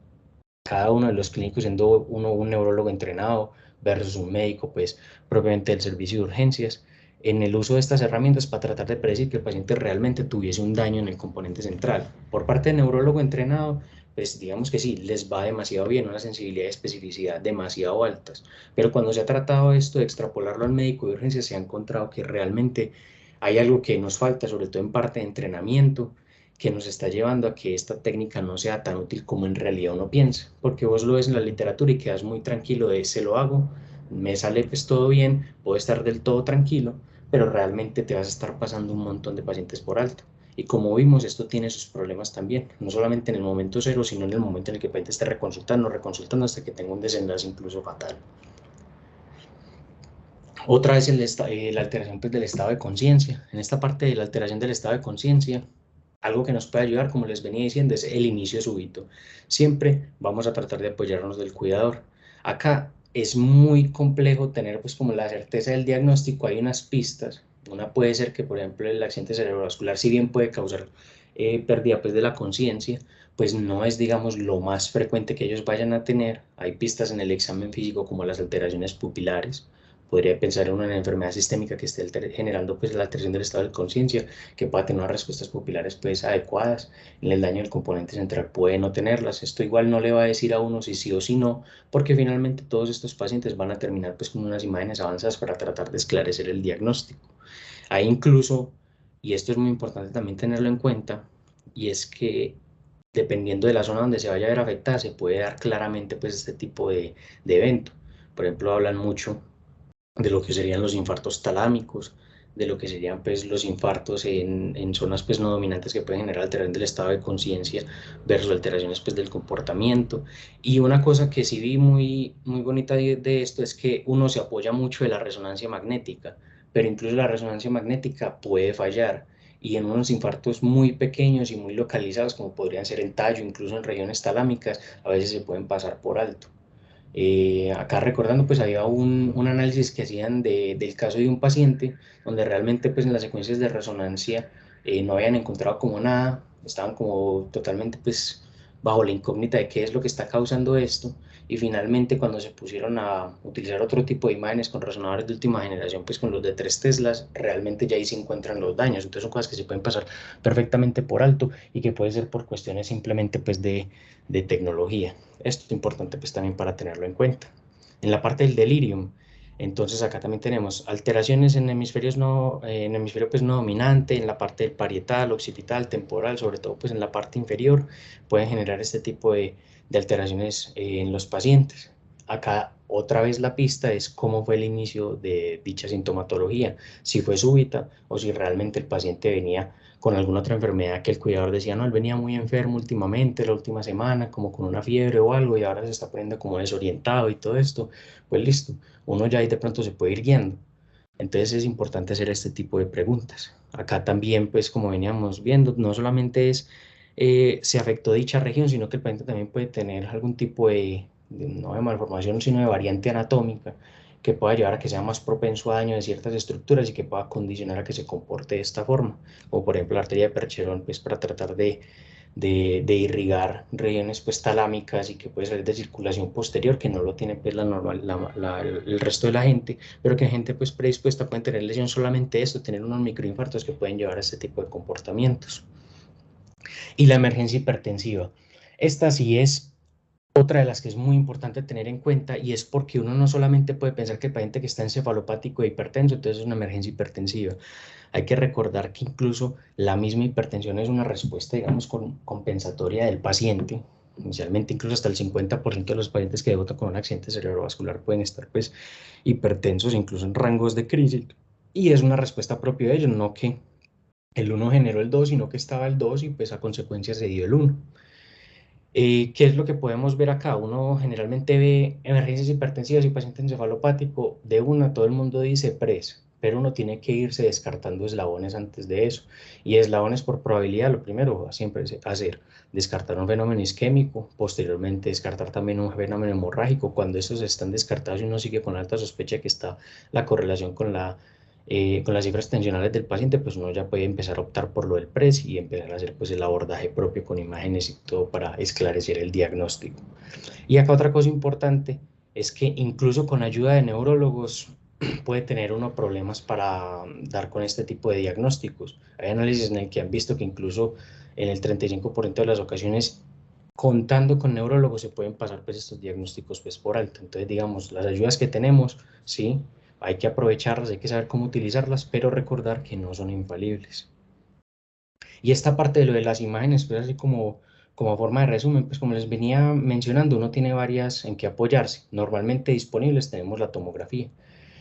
cada uno de los clínicos, siendo uno un neurólogo entrenado versus un médico pues propiamente del servicio de urgencias, en el uso de estas herramientas para tratar de predecir que el paciente realmente tuviese un daño en el componente central. Por parte del neurólogo entrenado, pues digamos que sí, les va demasiado bien, una sensibilidad y especificidad demasiado altas, pero cuando se ha tratado esto de extrapolarlo al médico de urgencias, se ha encontrado que realmente hay algo que nos falta, sobre todo en parte de entrenamiento, que nos está llevando a que esta técnica no sea tan útil como en realidad uno piensa, porque vos lo ves en la literatura y quedas muy tranquilo de se lo hago, me sale pues todo bien, puedo estar del todo tranquilo, pero realmente te vas a estar pasando un montón de pacientes por alto. Y como vimos, esto tiene sus problemas también, no solamente en el momento cero, sino en el momento en el que el paciente esté reconsultando hasta que tenga un desenlace incluso fatal. Otra es la alteración pues, del estado de conciencia. En esta parte de la alteración del estado de conciencia, algo que nos puede ayudar, como les venía diciendo, es el inicio súbito. Siempre vamos a tratar de apoyarnos del cuidador. Acá es muy complejo tener pues como la certeza del diagnóstico, hay unas pistas. Una puede ser que, por ejemplo, el accidente cerebrovascular, si bien puede causar pérdida pues, de la conciencia, pues no es, digamos, lo más frecuente que ellos vayan a tener. Hay pistas en el examen físico como las alteraciones pupilares. Podría pensar en una enfermedad sistémica que esté generando pues, la alteración del estado de conciencia, que pueda tener unas respuestas pupilares pues, adecuadas. En el daño del componente central puede no tenerlas. Esto igual no le va a decir a uno si sí o si no, porque finalmente todos estos pacientes van a terminar pues, con unas imágenes avanzadas para tratar de esclarecer el diagnóstico. Hay incluso, y esto es muy importante también tenerlo en cuenta, y es que dependiendo de la zona donde se vaya a ver afectada, se puede dar claramente pues, este tipo de evento. Por ejemplo, hablan mucho de lo que serían los infartos talámicos, de lo que serían pues, los infartos en zonas pues, no dominantes que pueden generar alteración del estado de conciencia versus alteraciones pues, del comportamiento. Y una cosa que sí vi muy bonita de esto es que uno se apoya mucho de la resonancia magnética, pero incluso la resonancia magnética puede fallar. Y en unos infartos muy pequeños y muy localizados, como podrían ser el tallo, incluso en regiones talámicas, a veces se pueden pasar por alto. Acá recordando, pues había un análisis que hacían del caso de un paciente donde realmente pues en las secuencias de resonancia no habían encontrado como nada, estaban como totalmente pues bajo la incógnita de qué es lo que está causando esto y finalmente cuando se pusieron a utilizar otro tipo de imágenes con resonadores de última generación, pues con los de 3 teslas, realmente ya ahí se encuentran los daños, entonces son cosas que se pueden pasar perfectamente por alto y que puede ser por cuestiones simplemente pues de tecnología. Esto es importante pues también para tenerlo en cuenta. En la parte del delirium, entonces acá también tenemos alteraciones en hemisferios no, en hemisferio pues no dominante, en la parte del parietal, occipital, temporal, sobre todo pues en la parte inferior, pueden generar este tipo de alteraciones en los pacientes. Acá otra vez la pista es cómo fue el inicio de dicha sintomatología, si fue súbita o si realmente el paciente venía con alguna otra enfermedad que el cuidador decía, no, él venía muy enfermo últimamente, la última semana, como con una fiebre o algo, y ahora se está poniendo como desorientado y todo esto, pues listo, uno ya ahí de pronto se puede ir guiando. Entonces es importante hacer este tipo de preguntas. Acá también, pues como veníamos viendo, no solamente es se afectó dicha región, sino que el paciente también puede tener algún tipo no de malformación, sino de variante anatómica que pueda llevar a que sea más propenso a daño de ciertas estructuras y que pueda condicionar a que se comporte de esta forma, como por ejemplo la arteria de Percherón, pues para tratar de irrigar regiones pues talámicas y que puede salir de circulación posterior, que no lo tiene pues la normal, el resto de la gente, pero que gente pues predispuesta pueden tener lesión solamente esto, tener unos microinfartos que pueden llevar a este tipo de comportamientos. Y la emergencia hipertensiva. Esta sí es otra de las que es muy importante tener en cuenta y es porque uno no solamente puede pensar que el paciente que está encefalopático e hipertenso, entonces es una emergencia hipertensiva. Hay que recordar que incluso la misma hipertensión es una respuesta, digamos, compensatoria del paciente. Inicialmente, incluso hasta el 50% de los pacientes que debutan con un accidente cerebrovascular pueden estar pues hipertensos, incluso en rangos de crisis. Y es una respuesta propia de ellos, no que el uno generó el 2, sino que estaba el 2 y pues a consecuencia se dio el 1. ¿Qué es lo que podemos ver acá? Uno generalmente ve emergencias hipertensivas y paciente encefalopático, de una todo el mundo dice PRES, pero uno tiene que irse descartando eslabones antes de eso. Y eslabones por probabilidad, lo primero siempre es hacer, descartar un fenómeno isquémico, posteriormente descartar también un fenómeno hemorrágico. Cuando estos están descartados y uno sigue con alta sospecha que está la correlación con las cifras tensionales del paciente, pues uno ya puede empezar a optar por lo del PRES y empezar a hacer pues el abordaje propio con imágenes y todo para esclarecer el diagnóstico. Y acá otra cosa importante es que incluso con ayuda de neurólogos puede tener uno problemas para dar con este tipo de diagnósticos. Hay análisis en el que han visto que incluso en el 35% de las ocasiones contando con neurólogos se pueden pasar pues estos diagnósticos pues por alto. Entonces digamos, las ayudas que tenemos, sí, hay que aprovecharlas, hay que saber cómo utilizarlas, pero recordar que no son infalibles. Y esta parte de lo de las imágenes, pues así como forma de resumen, pues como les venía mencionando, uno tiene varias en que apoyarse. Normalmente disponibles tenemos la tomografía.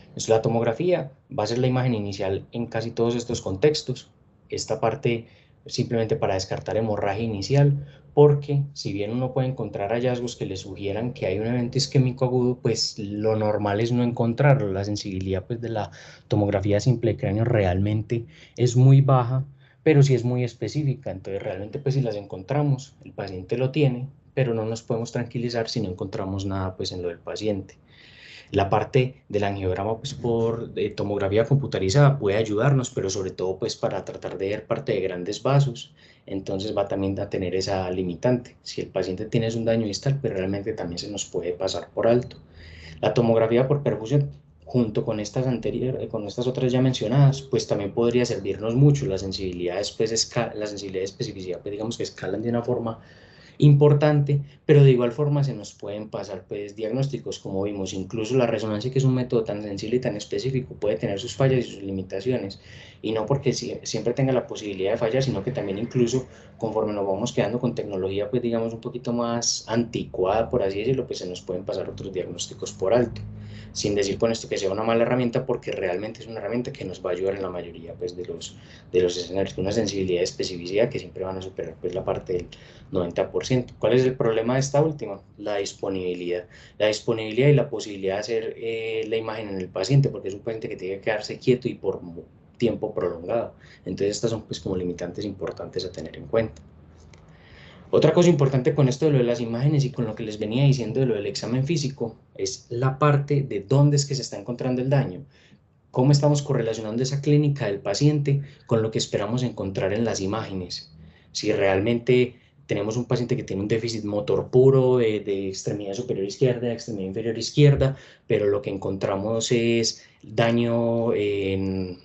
Entonces, la tomografía va a ser la imagen inicial en casi todos estos contextos. Esta parte simplemente para descartar hemorragia inicial, porque si bien uno puede encontrar hallazgos que le sugieran que hay un evento isquémico agudo, pues lo normal es no encontrarlo. La sensibilidad pues de la tomografía simple de cráneo realmente es muy baja, pero sí es muy específica. Entonces realmente pues si las encontramos, el paciente lo tiene, pero no nos podemos tranquilizar si no encontramos nada pues en lo del paciente. La parte del angiograma pues, por tomografía computarizada puede ayudarnos, pero sobre todo pues, para tratar de ver parte de grandes vasos. Entonces va también a tener esa limitante. Si el paciente tiene un daño distal, pues realmente también se nos puede pasar por alto. La tomografía por perfusión, junto con estas anteriores, con estas otras ya mencionadas, pues también podría servirnos mucho. Las sensibilidades, pues, la sensibilidad y especificidad, pues digamos que escalan de una forma importante, pero de igual forma se nos pueden pasar pues diagnósticos, como vimos, incluso la resonancia, que es un método tan sensible y tan específico, puede tener sus fallas y sus limitaciones, y no porque siempre tenga la posibilidad de fallar, sino que también incluso conforme nos vamos quedando con tecnología, pues digamos un poquito más anticuada, por así decirlo, pues se nos pueden pasar otros diagnósticos por alto. Sin decir con esto que sea una mala herramienta, porque realmente es una herramienta que nos va a ayudar en la mayoría pues, de los escenarios, con una sensibilidad y especificidad que siempre van a superar pues, la parte del 90%. ¿Cuál es el problema de esta última? La disponibilidad. La disponibilidad y la posibilidad de hacer la imagen en el paciente, porque es un paciente que tiene que quedarse quieto y por tiempo prolongado. Entonces estas son pues como limitantes importantes a tener en cuenta. Otra cosa importante con esto de lo de las imágenes y con lo que les venía diciendo de lo del examen físico es la parte de dónde es que se está encontrando el daño. ¿Cómo estamos correlacionando esa clínica del paciente con lo que esperamos encontrar en las imágenes? Si realmente tenemos un paciente que tiene un déficit motor puro de extremidad superior izquierda, de extremidad inferior izquierda, pero lo que encontramos es daño en...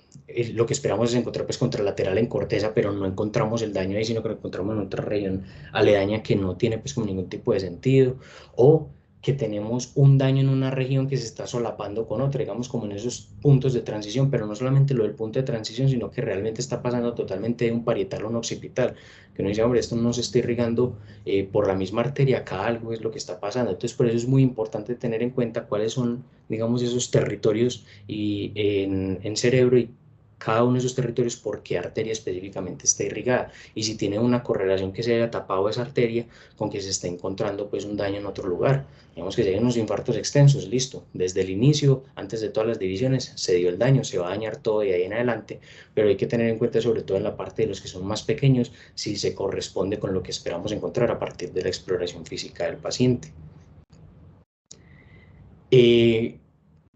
Lo que esperamos es encontrar pues contralateral en corteza, pero no encontramos el daño ahí, sino que lo encontramos en otra región aledaña que no tiene pues como ningún tipo de sentido. O que tenemos un daño en una región que se está solapando con otra, digamos como en esos puntos de transición, pero no solamente lo del punto de transición, sino que realmente está pasando totalmente de un parietal a un occipital, que uno dice, hombre, esto no se está irrigando por la misma arteria, acá algo es lo que está pasando. Entonces, por eso es muy importante tener en cuenta cuáles son, digamos, esos territorios en cerebro y cada uno de esos territorios por qué arteria específicamente está irrigada y si tiene una correlación que se haya tapado esa arteria con que se está encontrando pues un daño en otro lugar. Digamos que si hay unos infartos extensos, listo. Desde el inicio, antes de todas las divisiones, se dio el daño, se va a dañar todo de ahí en adelante, pero hay que tener en cuenta, sobre todo en la parte de los que son más pequeños, si se corresponde con lo que esperamos encontrar a partir de la exploración física del paciente. Eh,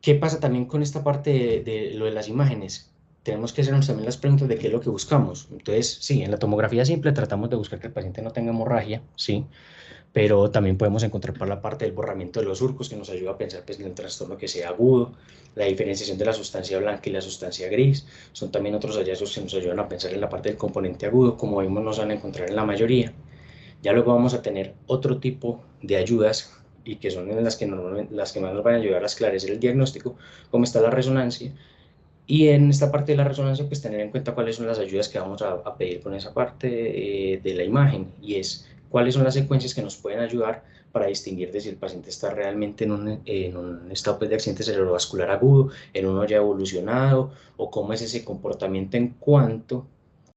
¿Qué pasa también con esta parte de lo de las imágenes? Tenemos que hacernos también las preguntas de qué es lo que buscamos. Entonces, sí, en la tomografía simple tratamos de buscar que el paciente no tenga hemorragia, sí, pero también podemos encontrar por la parte del borramiento de los surcos, que nos ayuda a pensar pues, en el trastorno que sea agudo, la diferenciación de la sustancia blanca y la sustancia gris, son también otros hallazgos que nos ayudan a pensar en la parte del componente agudo, como vimos nos van a encontrar en la mayoría. Ya luego vamos a tener otro tipo de ayudas y que son las que normalmente las que más nos van a ayudar a esclarecer el diagnóstico, como está la resonancia, y en esta parte de la resonancia, pues tener en cuenta cuáles son las ayudas que vamos a pedir con esa parte de la imagen, y es cuáles son las secuencias que nos pueden ayudar para distinguir de si el paciente está realmente en un estado pues, de accidente cerebrovascular agudo, en uno ya evolucionado, o cómo es ese comportamiento en cuanto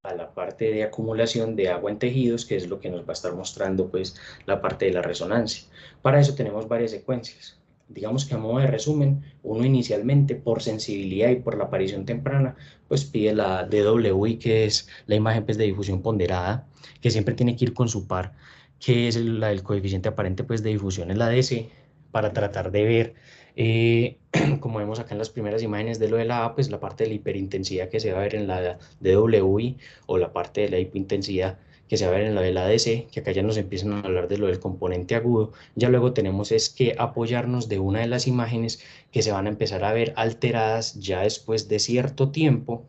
a la parte de acumulación de agua en tejidos, que es lo que nos va a estar mostrando pues, la parte de la resonancia. Para eso tenemos varias secuencias. Digamos que a modo de resumen, uno inicialmente por sensibilidad y por la aparición temprana, pues pide la DWI, que es la imagen pues, de difusión ponderada, que siempre tiene que ir con su par, que es la del coeficiente aparente pues, de difusión en la DC, para tratar de ver, como vemos acá en las primeras imágenes de lo de la A, pues la parte de la hiperintensidad que se va a ver en la DWI o la parte de la hipointensidad que se va a ver en la de la DC, que acá ya nos empiezan a hablar de lo del componente agudo. Ya luego tenemos es que apoyarnos de una de las imágenes que se van a empezar a ver alteradas ya después de cierto tiempo,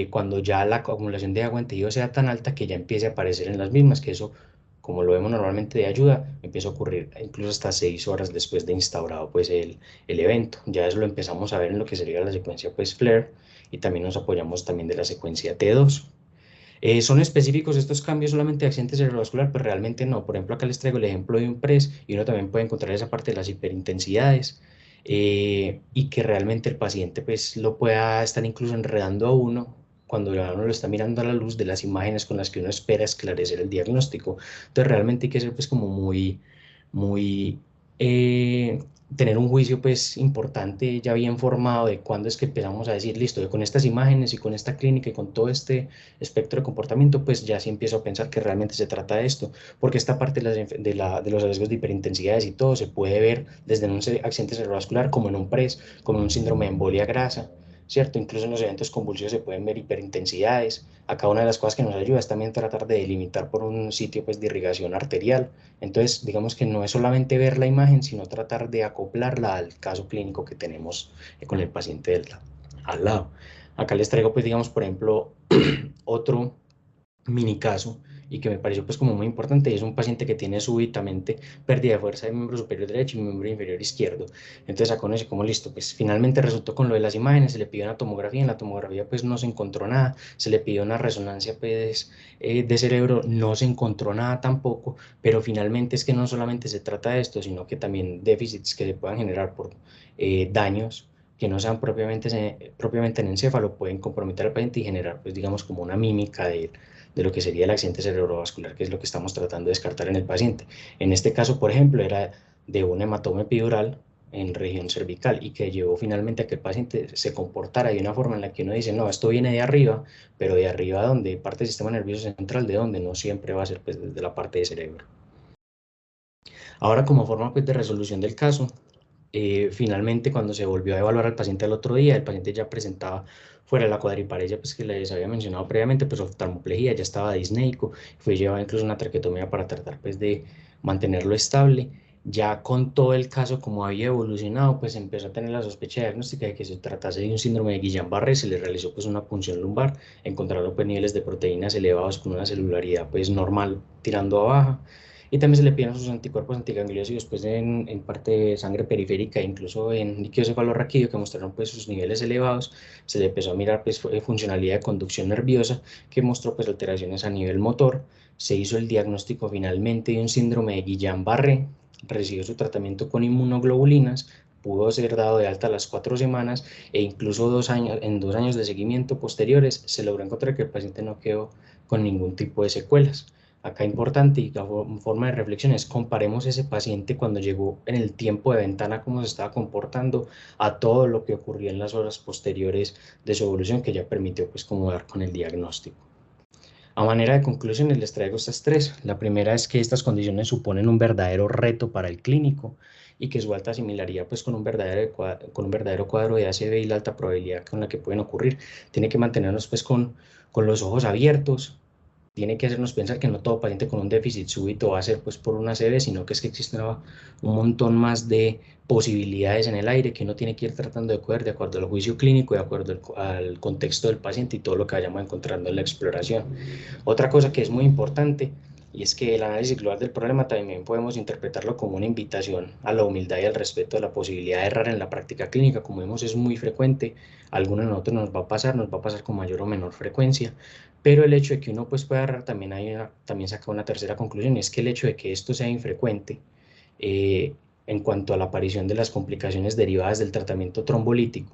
cuando ya la acumulación de agua en tejido sea tan alta que ya empiece a aparecer en las mismas, que eso, como lo vemos normalmente de ayuda, empieza a ocurrir incluso hasta 6 horas después de instaurado pues el evento. Ya eso lo empezamos a ver en lo que sería la secuencia pues FLAIR, y también nos apoyamos también de la secuencia T2. ¿Son específicos estos cambios solamente de accidente cerebrovascular? Pues realmente no. Por ejemplo, acá les traigo el ejemplo de un PRES y uno también puede encontrar esa parte de las hiperintensidades, y que realmente el paciente pues lo pueda estar incluso enredando a uno cuando uno lo está mirando a la luz de las imágenes con las que uno espera esclarecer el diagnóstico. Entonces realmente hay que ser pues como muy, eh, tener un juicio pues importante ya bien formado de cuándo es que empezamos a decir, listo, con estas imágenes y con esta clínica y con todo este espectro de comportamiento, pues ya sí empiezo a pensar que realmente se trata de esto, porque esta parte de los riesgos de hiperintensidades y todo se puede ver desde un accidente cerebrovascular como en un PRES, como en un síndrome de embolia grasa, ¿cierto? Incluso en los eventos convulsivos se pueden ver hiperintensidades. Acá una de las cosas que nos ayuda es también tratar de delimitar por un sitio pues, de irrigación arterial. Entonces, digamos que no es solamente ver la imagen, sino tratar de acoplarla al caso clínico que tenemos con el paciente al lado. Acá les traigo, pues, digamos, por ejemplo, otro mini caso y que me pareció pues como muy importante, y es un paciente que tiene súbitamente pérdida de fuerza de miembro superior derecho y miembro inferior izquierdo. Entonces acá uno dice como listo, pues finalmente resultó con lo de las imágenes, se le pidió una tomografía, en la tomografía pues no se encontró nada, se le pidió una resonancia pues de cerebro, no se encontró nada tampoco, pero finalmente es que no solamente se trata de esto, sino que también déficits que se puedan generar por daños que no sean propiamente en encéfalo pueden comprometer al paciente y generar, pues digamos, como una mímica de lo que sería el accidente cerebrovascular, que es lo que estamos tratando de descartar en el paciente. En este caso, por ejemplo, era de un hematoma epidural en región cervical y que llevó finalmente a que el paciente se comportara de una forma en la que uno dice, no, esto viene de arriba, pero de arriba donde parte del sistema nervioso central, de donde no siempre va a ser pues desde la parte de cerebro. Ahora, como forma pues de resolución del caso, finalmente cuando se volvió a evaluar al paciente al otro día, el paciente ya presentaba fuera de la cuadriparesia pues que les había mencionado previamente, pues oftalmoplejía, ya estaba disneico, fue llevado incluso una traquetomía para tratar pues de mantenerlo estable. Ya con todo el caso como había evolucionado, pues empezó a tener la sospecha diagnóstica de que se tratase de un síndrome de Guillain-Barré, se le realizó pues una punción lumbar, encontraron pues niveles de proteínas elevados con una celularidad pues normal tirando a baja, y también se le piden sus anticuerpos antigangliosivos pues en parte de sangre periférica, incluso en líquido cefalorraquídeo, que mostraron pues sus niveles elevados. Se le empezó a mirar pues funcionalidad de conducción nerviosa, que mostró pues alteraciones a nivel motor. Se hizo el diagnóstico finalmente de un síndrome de Guillain-Barré, recibió su tratamiento con inmunoglobulinas, pudo ser dado de alta a las 4 semanas e incluso en 2 años de seguimiento posteriores se logró encontrar que el paciente no quedó con ningún tipo de secuelas. Acá importante y forma de reflexión es comparemos ese paciente cuando llegó en el tiempo de ventana, cómo se estaba comportando, a todo lo que ocurría en las horas posteriores de su evolución, que ya permitió pues como dar con el diagnóstico. A manera de conclusiones les traigo estas tres. La primera es que estas condiciones suponen un verdadero reto para el clínico y que su alta similaridad pues con un verdadero cuadro de ACV y la alta probabilidad con la que pueden ocurrir tiene que mantenernos pues con los ojos abiertos, tiene que hacernos pensar que no todo paciente con un déficit súbito va a ser pues por una ACV, sino que es que existen un montón más de posibilidades en el aire que uno tiene que ir tratando de coger de acuerdo al juicio clínico, de acuerdo al contexto del paciente y todo lo que vayamos encontrando en la exploración. Otra cosa que es muy importante y es que el análisis global del problema también podemos interpretarlo como una invitación a la humildad y al respeto de la posibilidad de errar en la práctica clínica. Como vemos, es muy frecuente, a algunos de nosotros nos va a pasar con mayor o menor frecuencia, pero el hecho de que uno pues pueda errar también, también saca una tercera conclusión, y es que el hecho de que esto sea infrecuente eh, en cuanto a la aparición de las complicaciones derivadas del tratamiento trombolítico,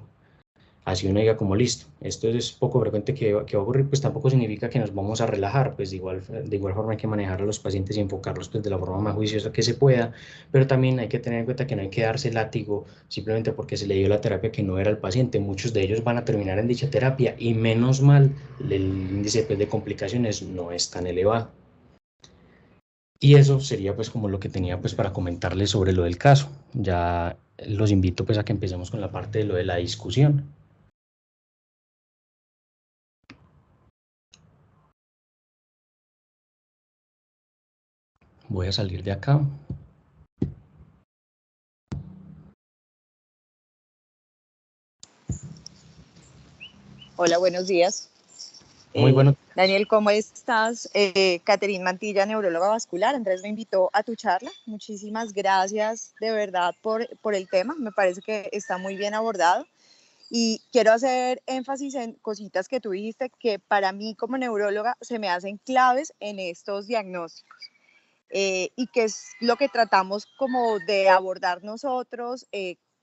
así uno diga como listo, esto es poco frecuente que va a ocurrir, pues tampoco significa que nos vamos a relajar, pues de igual forma hay que manejar a los pacientes y enfocarlos pues de la forma más juiciosa que se pueda, pero también hay que tener en cuenta que no hay que darse látigo simplemente porque se le dio la terapia que no era al paciente. Muchos de ellos van a terminar en dicha terapia y menos mal el índice pues, de complicaciones no es tan elevado. Y eso sería pues como lo que tenía pues para comentarles sobre lo del caso. Ya los invito pues a que empecemos con la parte de lo de la discusión. Voy a salir de acá. Hola, buenos días. Muy bueno. Daniel, ¿cómo estás? Caterín Mantilla, neuróloga vascular. Andrés me invitó a tu charla. Muchísimas gracias de verdad por el tema. Me parece que está muy bien abordado. Y quiero hacer énfasis en cositas que tú dijiste que para mí como neuróloga se me hacen claves en estos diagnósticos. Y que es lo que tratamos como de abordar nosotros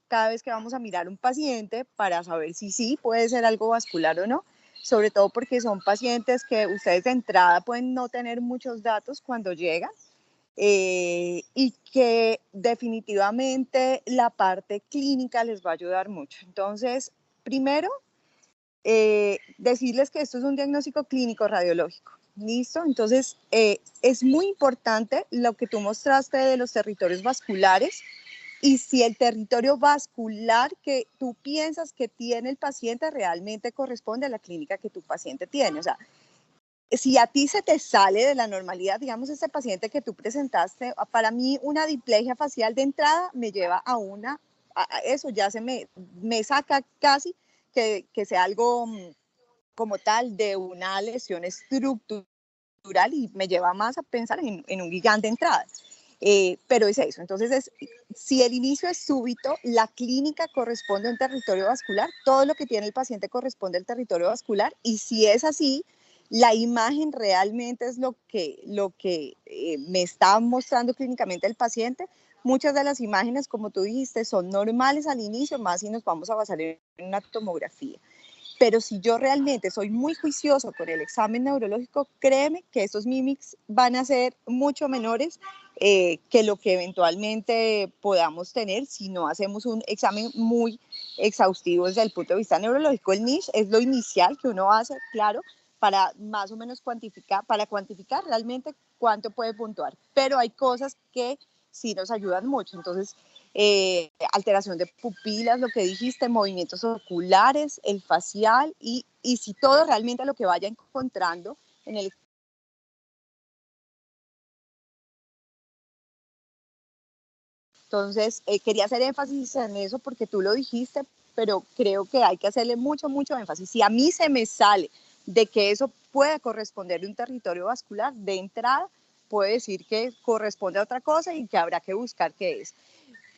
cada vez que vamos a mirar un paciente para saber si sí puede ser algo vascular o no. sobre todo porque son pacientes que ustedes de entrada pueden no tener muchos datos cuando llegan, y que definitivamente la parte clínica les va a ayudar mucho. Entonces, primero, decirles que esto es un diagnóstico clínico radiológico. ¿Listo? Entonces, es muy importante lo que tú mostraste de los territorios vasculares, y si el territorio vascular que tú piensas que tiene el paciente realmente corresponde a la clínica que tu paciente tiene. O sea, si a ti se te sale de la normalidad, digamos, ese paciente que tú presentaste, para mí una diplegia facial de entrada me lleva a eso ya me saca casi que sea algo como tal de una lesión estructural, y me lleva más a pensar en un gigante de entrada. Pero es eso. Entonces, si el inicio es súbito, la clínica corresponde a un territorio vascular, todo lo que tiene el paciente corresponde al territorio vascular, y si es así, la imagen realmente es lo que me está mostrando clínicamente el paciente. Muchas de las imágenes, como tú dijiste, son normales al inicio, más si nos vamos a basar en una tomografía. Pero si yo realmente soy muy juicioso con el examen neurológico, créeme que esos mimics van a ser mucho menores que lo que eventualmente podamos tener si no hacemos un examen muy exhaustivo desde el punto de vista neurológico. El NISH es lo inicial que uno hace, claro, para más o menos cuantificar realmente cuánto puede puntuar. Pero hay cosas que sí nos ayudan mucho. Entonces, alteración de pupilas, lo que dijiste, movimientos oculares, el facial, y si todo realmente lo que vaya encontrando en el... Entonces, quería hacer énfasis en eso porque tú lo dijiste, pero creo que hay que hacerle mucho, mucho énfasis. Si a mí se me sale de que eso puede corresponder a un territorio vascular, de entrada puedo decir que corresponde a otra cosa y que habrá que buscar qué es.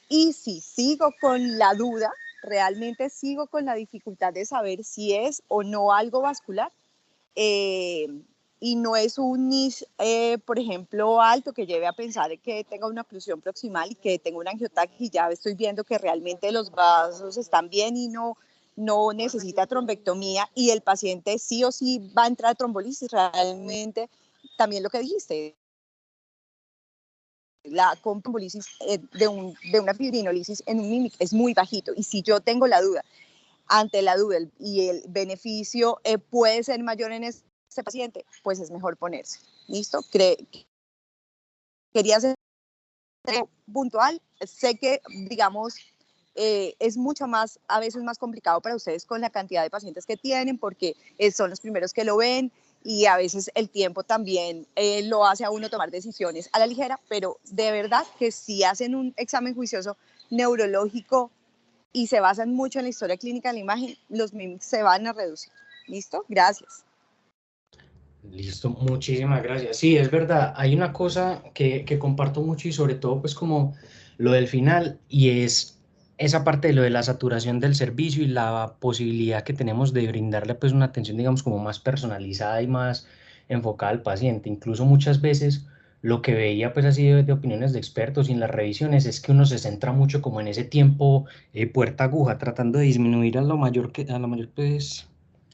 Y si sigo con la duda, realmente sigo con la dificultad de saber si es o no algo vascular, eh, y no es un NIS, por ejemplo, alto, que lleve a pensar que tenga una oclusión proximal y que tenga una angiotaquia, y ya estoy viendo que realmente los vasos están bien y no necesita trombectomía, y el paciente sí o sí va a entrar a trombolisis. Realmente, también lo que dijiste, la trombolisis de una fibrinolisis en un mimic es muy bajito, y si yo tengo la duda, ante la duda y el beneficio puede ser mayor en este paciente, pues es mejor ponerse. ¿Listo? Quería ser puntual. Sé que, digamos, es mucho más, a veces más complicado para ustedes con la cantidad de pacientes que tienen, porque son los primeros que lo ven, y a veces el tiempo también lo hace a uno tomar decisiones a la ligera, pero de verdad que si hacen un examen juicioso neurológico y se basan mucho en la historia clínica de la imagen, los mimics se van a reducir. ¿Listo? Gracias. Listo, muchísimas gracias. Sí, es verdad, hay una cosa que comparto mucho y sobre todo pues como lo del final, y es esa parte de lo de la saturación del servicio y la posibilidad que tenemos de brindarle pues una atención digamos como más personalizada y más enfocada al paciente. Incluso muchas veces lo que veía pues así de opiniones de expertos y en las revisiones es que uno se centra mucho como en ese tiempo puerta aguja, tratando de disminuir a lo mayor pues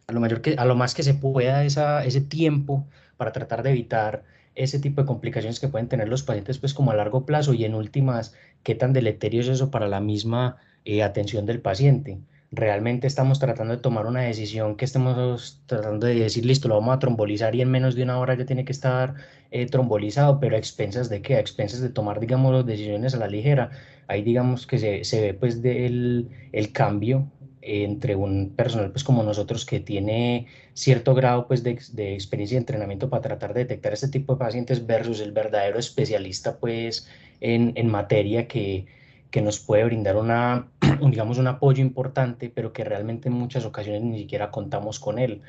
a lo más que se pueda ese tiempo para tratar de evitar ese tipo de complicaciones que pueden tener los pacientes pues como a largo plazo, y en últimas, qué tan deleterio es eso para la misma atención del paciente. Realmente estamos tratando de tomar una decisión que estemos tratando de decir, listo, lo vamos a trombolizar y en menos de una hora ya tiene que estar trombolizado, pero a expensas de qué, a expensas de tomar, digamos, decisiones a la ligera. Ahí digamos que se ve pues el cambio entre un personal pues como nosotros que tiene cierto grado pues de experiencia y entrenamiento para tratar de detectar este tipo de pacientes versus el verdadero especialista pues en materia que nos puede brindar digamos un apoyo importante, pero que realmente en muchas ocasiones ni siquiera contamos con él.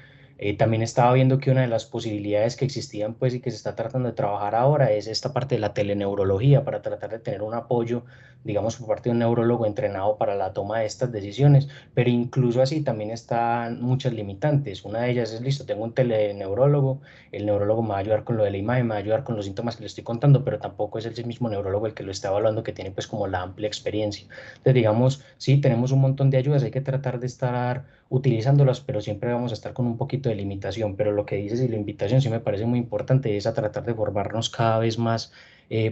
También estaba viendo que una de las posibilidades que existían pues y que se está tratando de trabajar ahora es esta parte de la teleneurología para tratar de tener un apoyo digamos por parte de un neurólogo entrenado para la toma de estas decisiones, pero incluso así también están muchas limitantes. Una de ellas es, listo, tengo un teleneurólogo, el neurólogo me va a ayudar con lo de la imagen, me va a ayudar con los síntomas que le estoy contando, pero tampoco es el mismo neurólogo el que lo está evaluando, que tiene pues como la amplia experiencia. Entonces, digamos, sí, tenemos un montón de ayudas, hay que tratar de estar utilizándolas, pero siempre vamos a estar con un poquito de limitación, pero lo que dices y la invitación sí me parece muy importante, es a tratar de formarnos cada vez más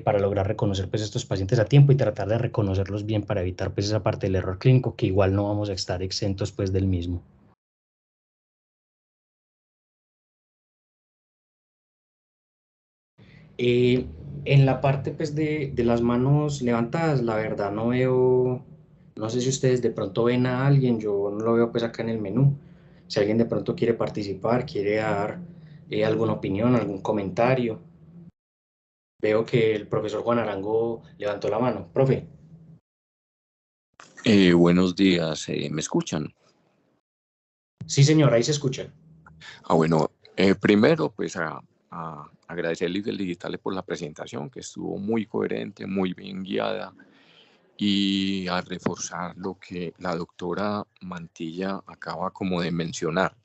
para lograr reconocer pues estos pacientes a tiempo y tratar de reconocerlos bien para evitar pues esa parte del error clínico, que igual no vamos a estar exentos pues del mismo. Eh, en la parte pues de las manos levantadas, la verdad no veo, no sé si ustedes de pronto ven a alguien, yo no lo veo pues acá en el menú. Si alguien de pronto quiere participar, quiere dar alguna opinión, algún comentario. Veo que el profesor Juan Arango levantó la mano. Profe. Buenos días, ¿me escuchan? Sí, señor, ahí se escucha. Bueno, primero pues a agradecerle y felicitarle por la presentación, que estuvo muy coherente, muy bien guiada, y a reforzar lo que la doctora Mantilla acaba como de mencionar.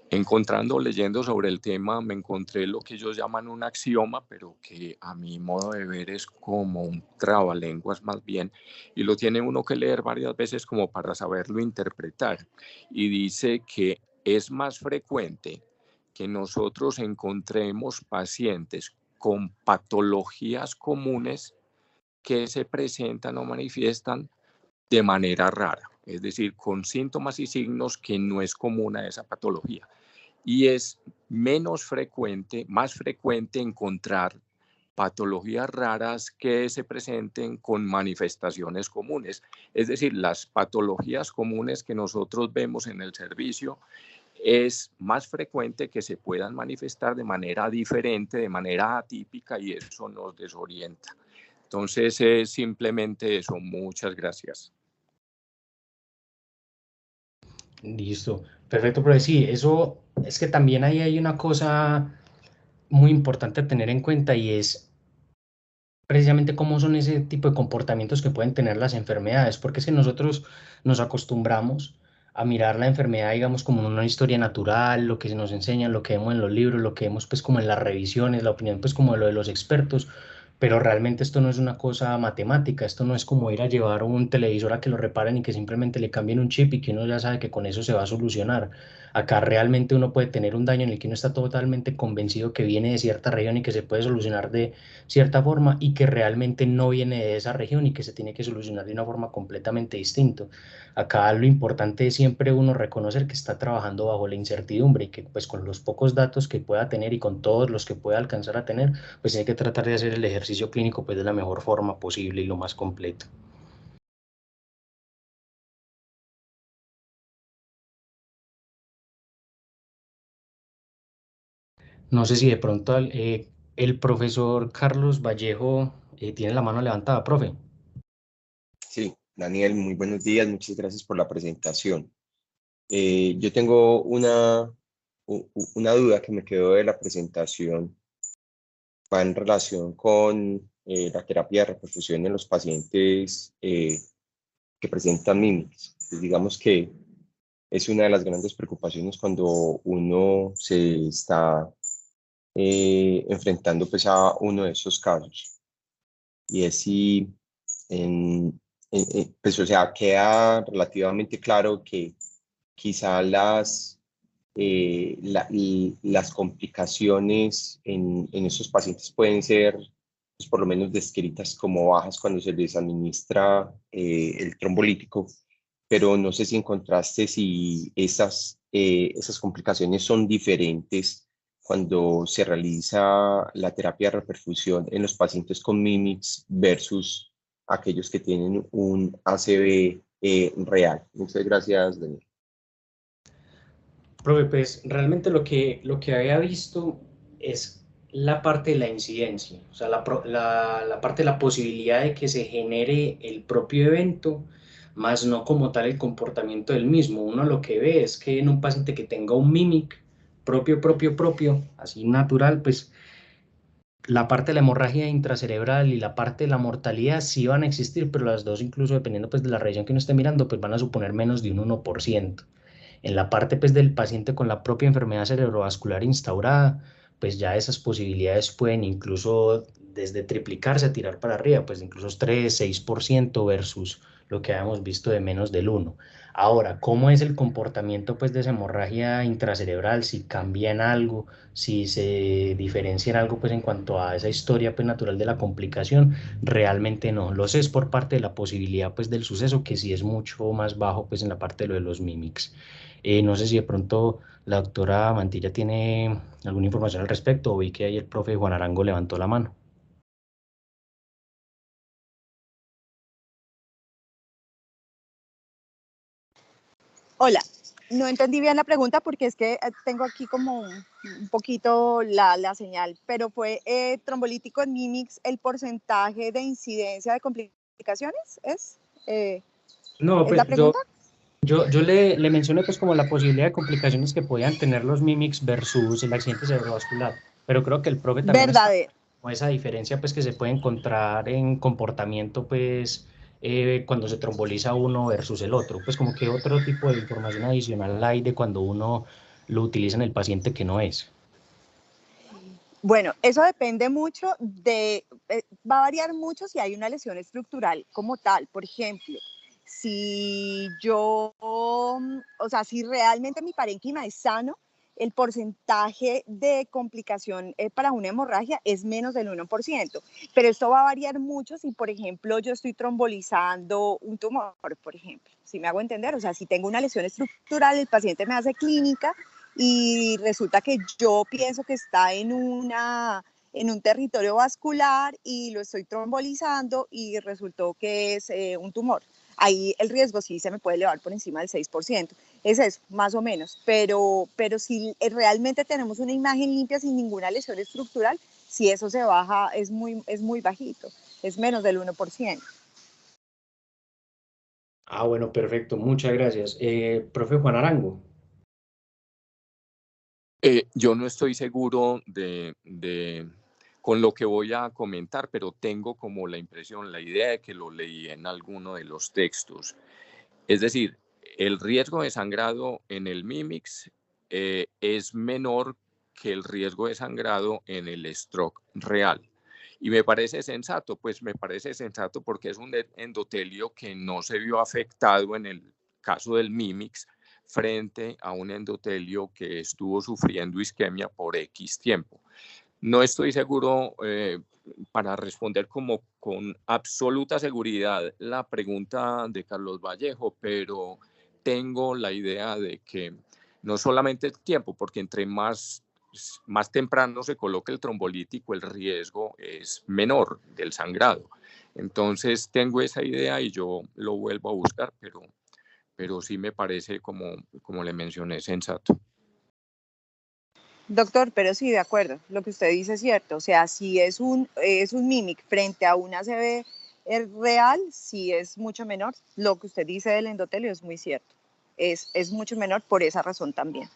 Encontrando, leyendo sobre el tema, me encontré lo que ellos llaman un axioma, pero que a mi modo de ver es como un trabalenguas más bien, y lo tiene uno que leer varias veces como para saberlo interpretar. Y dice que es más frecuente que nosotros encontremos pacientes con patologías comunes que se presentan o manifiestan de manera rara, es decir, con síntomas y signos que no es común a esa patología. Y es menos frecuente, más frecuente encontrar patologías raras que se presenten con manifestaciones comunes. Es decir, las patologías comunes que nosotros vemos en el servicio es más frecuente que se puedan manifestar de manera diferente, de manera atípica, y eso nos desorienta. Entonces, es simplemente eso. Muchas gracias. Listo. Perfecto, profe. Sí, eso es que también ahí hay una cosa muy importante a tener en cuenta y es precisamente cómo son ese tipo de comportamientos que pueden tener las enfermedades, porque es que nosotros nos acostumbramos a mirar la enfermedad, digamos, como una historia natural, lo que se nos enseña, lo que vemos en los libros, lo que vemos pues como en las revisiones, la opinión pues como de lo de los expertos, pero realmente esto no es una cosa matemática, esto no es como ir a llevar un televisor a que lo reparen y que simplemente le cambien un chip y que uno ya sabe que con eso se va a solucionar. Acá realmente uno puede tener un daño en el que uno está totalmente convencido que viene de cierta región y que se puede solucionar de cierta forma y que realmente no viene de esa región y que se tiene que solucionar de una forma completamente distinta. Acá lo importante es siempre uno reconocer que está trabajando bajo la incertidumbre y que pues con los pocos datos que pueda tener y con todos los que pueda alcanzar a tener, pues hay que tratar de hacer el ejercicio clínico pues de la mejor forma posible y lo más completo. No sé si de pronto el profesor Carlos Vallejo tiene la mano levantada, profe. Sí, Daniel, muy buenos días, muchas gracias por la presentación. Yo tengo una duda que me quedó de la presentación, va en relación con la terapia de reperfusión en los pacientes que presentan mímics. Pues digamos que es una de las grandes preocupaciones cuando uno se está enfrentando pues, a uno de esos casos. Y es si pues, o sea, queda relativamente claro que quizá las complicaciones en esos pacientes pueden ser, pues, por lo menos descritas como bajas cuando se les administra el trombolítico, pero no sé si encontraste si esas complicaciones son diferentes cuando se realiza la terapia de reperfusión en los pacientes con MIMICS versus aquellos que tienen un ACV real. Muchas gracias, Daniel. Profe, pues realmente lo que había visto es la parte de la incidencia, o sea, la parte de la posibilidad de que se genere el propio evento, más no como tal el comportamiento del mismo. Uno lo que ve es que en un paciente que tenga un MIMIC propio, así natural, pues la parte de la hemorragia intracerebral y la parte de la mortalidad sí van a existir, pero las dos, incluso dependiendo pues de la región que uno esté mirando, pues van a suponer menos de un 1%. En la parte pues del paciente con la propia enfermedad cerebrovascular instaurada, pues ya esas posibilidades pueden incluso desde triplicarse a tirar para arriba, pues incluso 3, 6% versus lo que habíamos visto de menos del 1. Ahora, ¿cómo es el comportamiento pues, de esa hemorragia intracerebral? Si cambia en algo, si se diferencia en algo pues, en cuanto a esa historia pues, natural de la complicación, realmente no. Lo sé es por parte de la posibilidad pues, del suceso, que sí es mucho más bajo pues, en la parte de lo de los mimics. No sé si de pronto la doctora Mantilla tiene alguna información al respecto, o vi que ahí el profe Juan Arango levantó la mano. Hola, no entendí bien la pregunta porque es que tengo aquí como un poquito la señal, pero fue trombolítico en Mimics, el porcentaje de incidencia de complicaciones, eh, No, ¿es la pues pregunta? yo le mencioné pues como la posibilidad de complicaciones que podían tener los mimics versus el accidente cerebrovascular, pero creo que el profe también está Verdadero. con esa diferencia pues que se puede encontrar en comportamiento pues cuando se tromboliza uno versus el otro, pues como que otro tipo de información adicional hay de cuando uno lo utiliza en el paciente que no es. Bueno, eso depende mucho va a variar mucho si hay una lesión estructural como tal. Por ejemplo, si si realmente mi parénquima es sano, el porcentaje de complicación para una hemorragia es menos del 1%. Pero esto va a variar mucho si, por ejemplo, yo estoy trombolizando un tumor, por ejemplo. Si me hago entender, o sea, si tengo una lesión estructural, el paciente me hace clínica y resulta que yo pienso que está en un territorio vascular y lo estoy trombolizando y resultó que es un tumor. Ahí el riesgo sí se me puede elevar por encima del 6%. Es eso, más o menos. Pero si realmente tenemos una imagen limpia sin ninguna lesión estructural, si eso se baja, es muy bajito, es menos del 1%. Ah, bueno, perfecto, muchas gracias. Profe Juan Arango. Yo no estoy seguro con lo que voy a comentar, pero tengo como la impresión, la idea de que lo leí en alguno de los textos. Es decir, el riesgo de sangrado en el Mimix es menor que el riesgo de sangrado en el stroke real. Y me parece sensato, pues me parece sensato porque es un endotelio que no se vio afectado en el caso del Mimix frente a un endotelio que estuvo sufriendo isquemia por X tiempo. No estoy seguro para responder como con absoluta seguridad la pregunta de Carlos Vallejo, pero tengo la idea de que no solamente el tiempo, porque entre más temprano se coloque el trombolítico, el riesgo es menor del sangrado. Entonces tengo esa idea y yo lo vuelvo a buscar, pero sí me parece, como le mencioné, sensato. Doctor, pero sí, de acuerdo, lo que usted dice es cierto. O sea, si es un mimic frente a una ACV real, sí es mucho menor. Lo que usted dice del endotelio es muy cierto. Es mucho menor por esa razón también.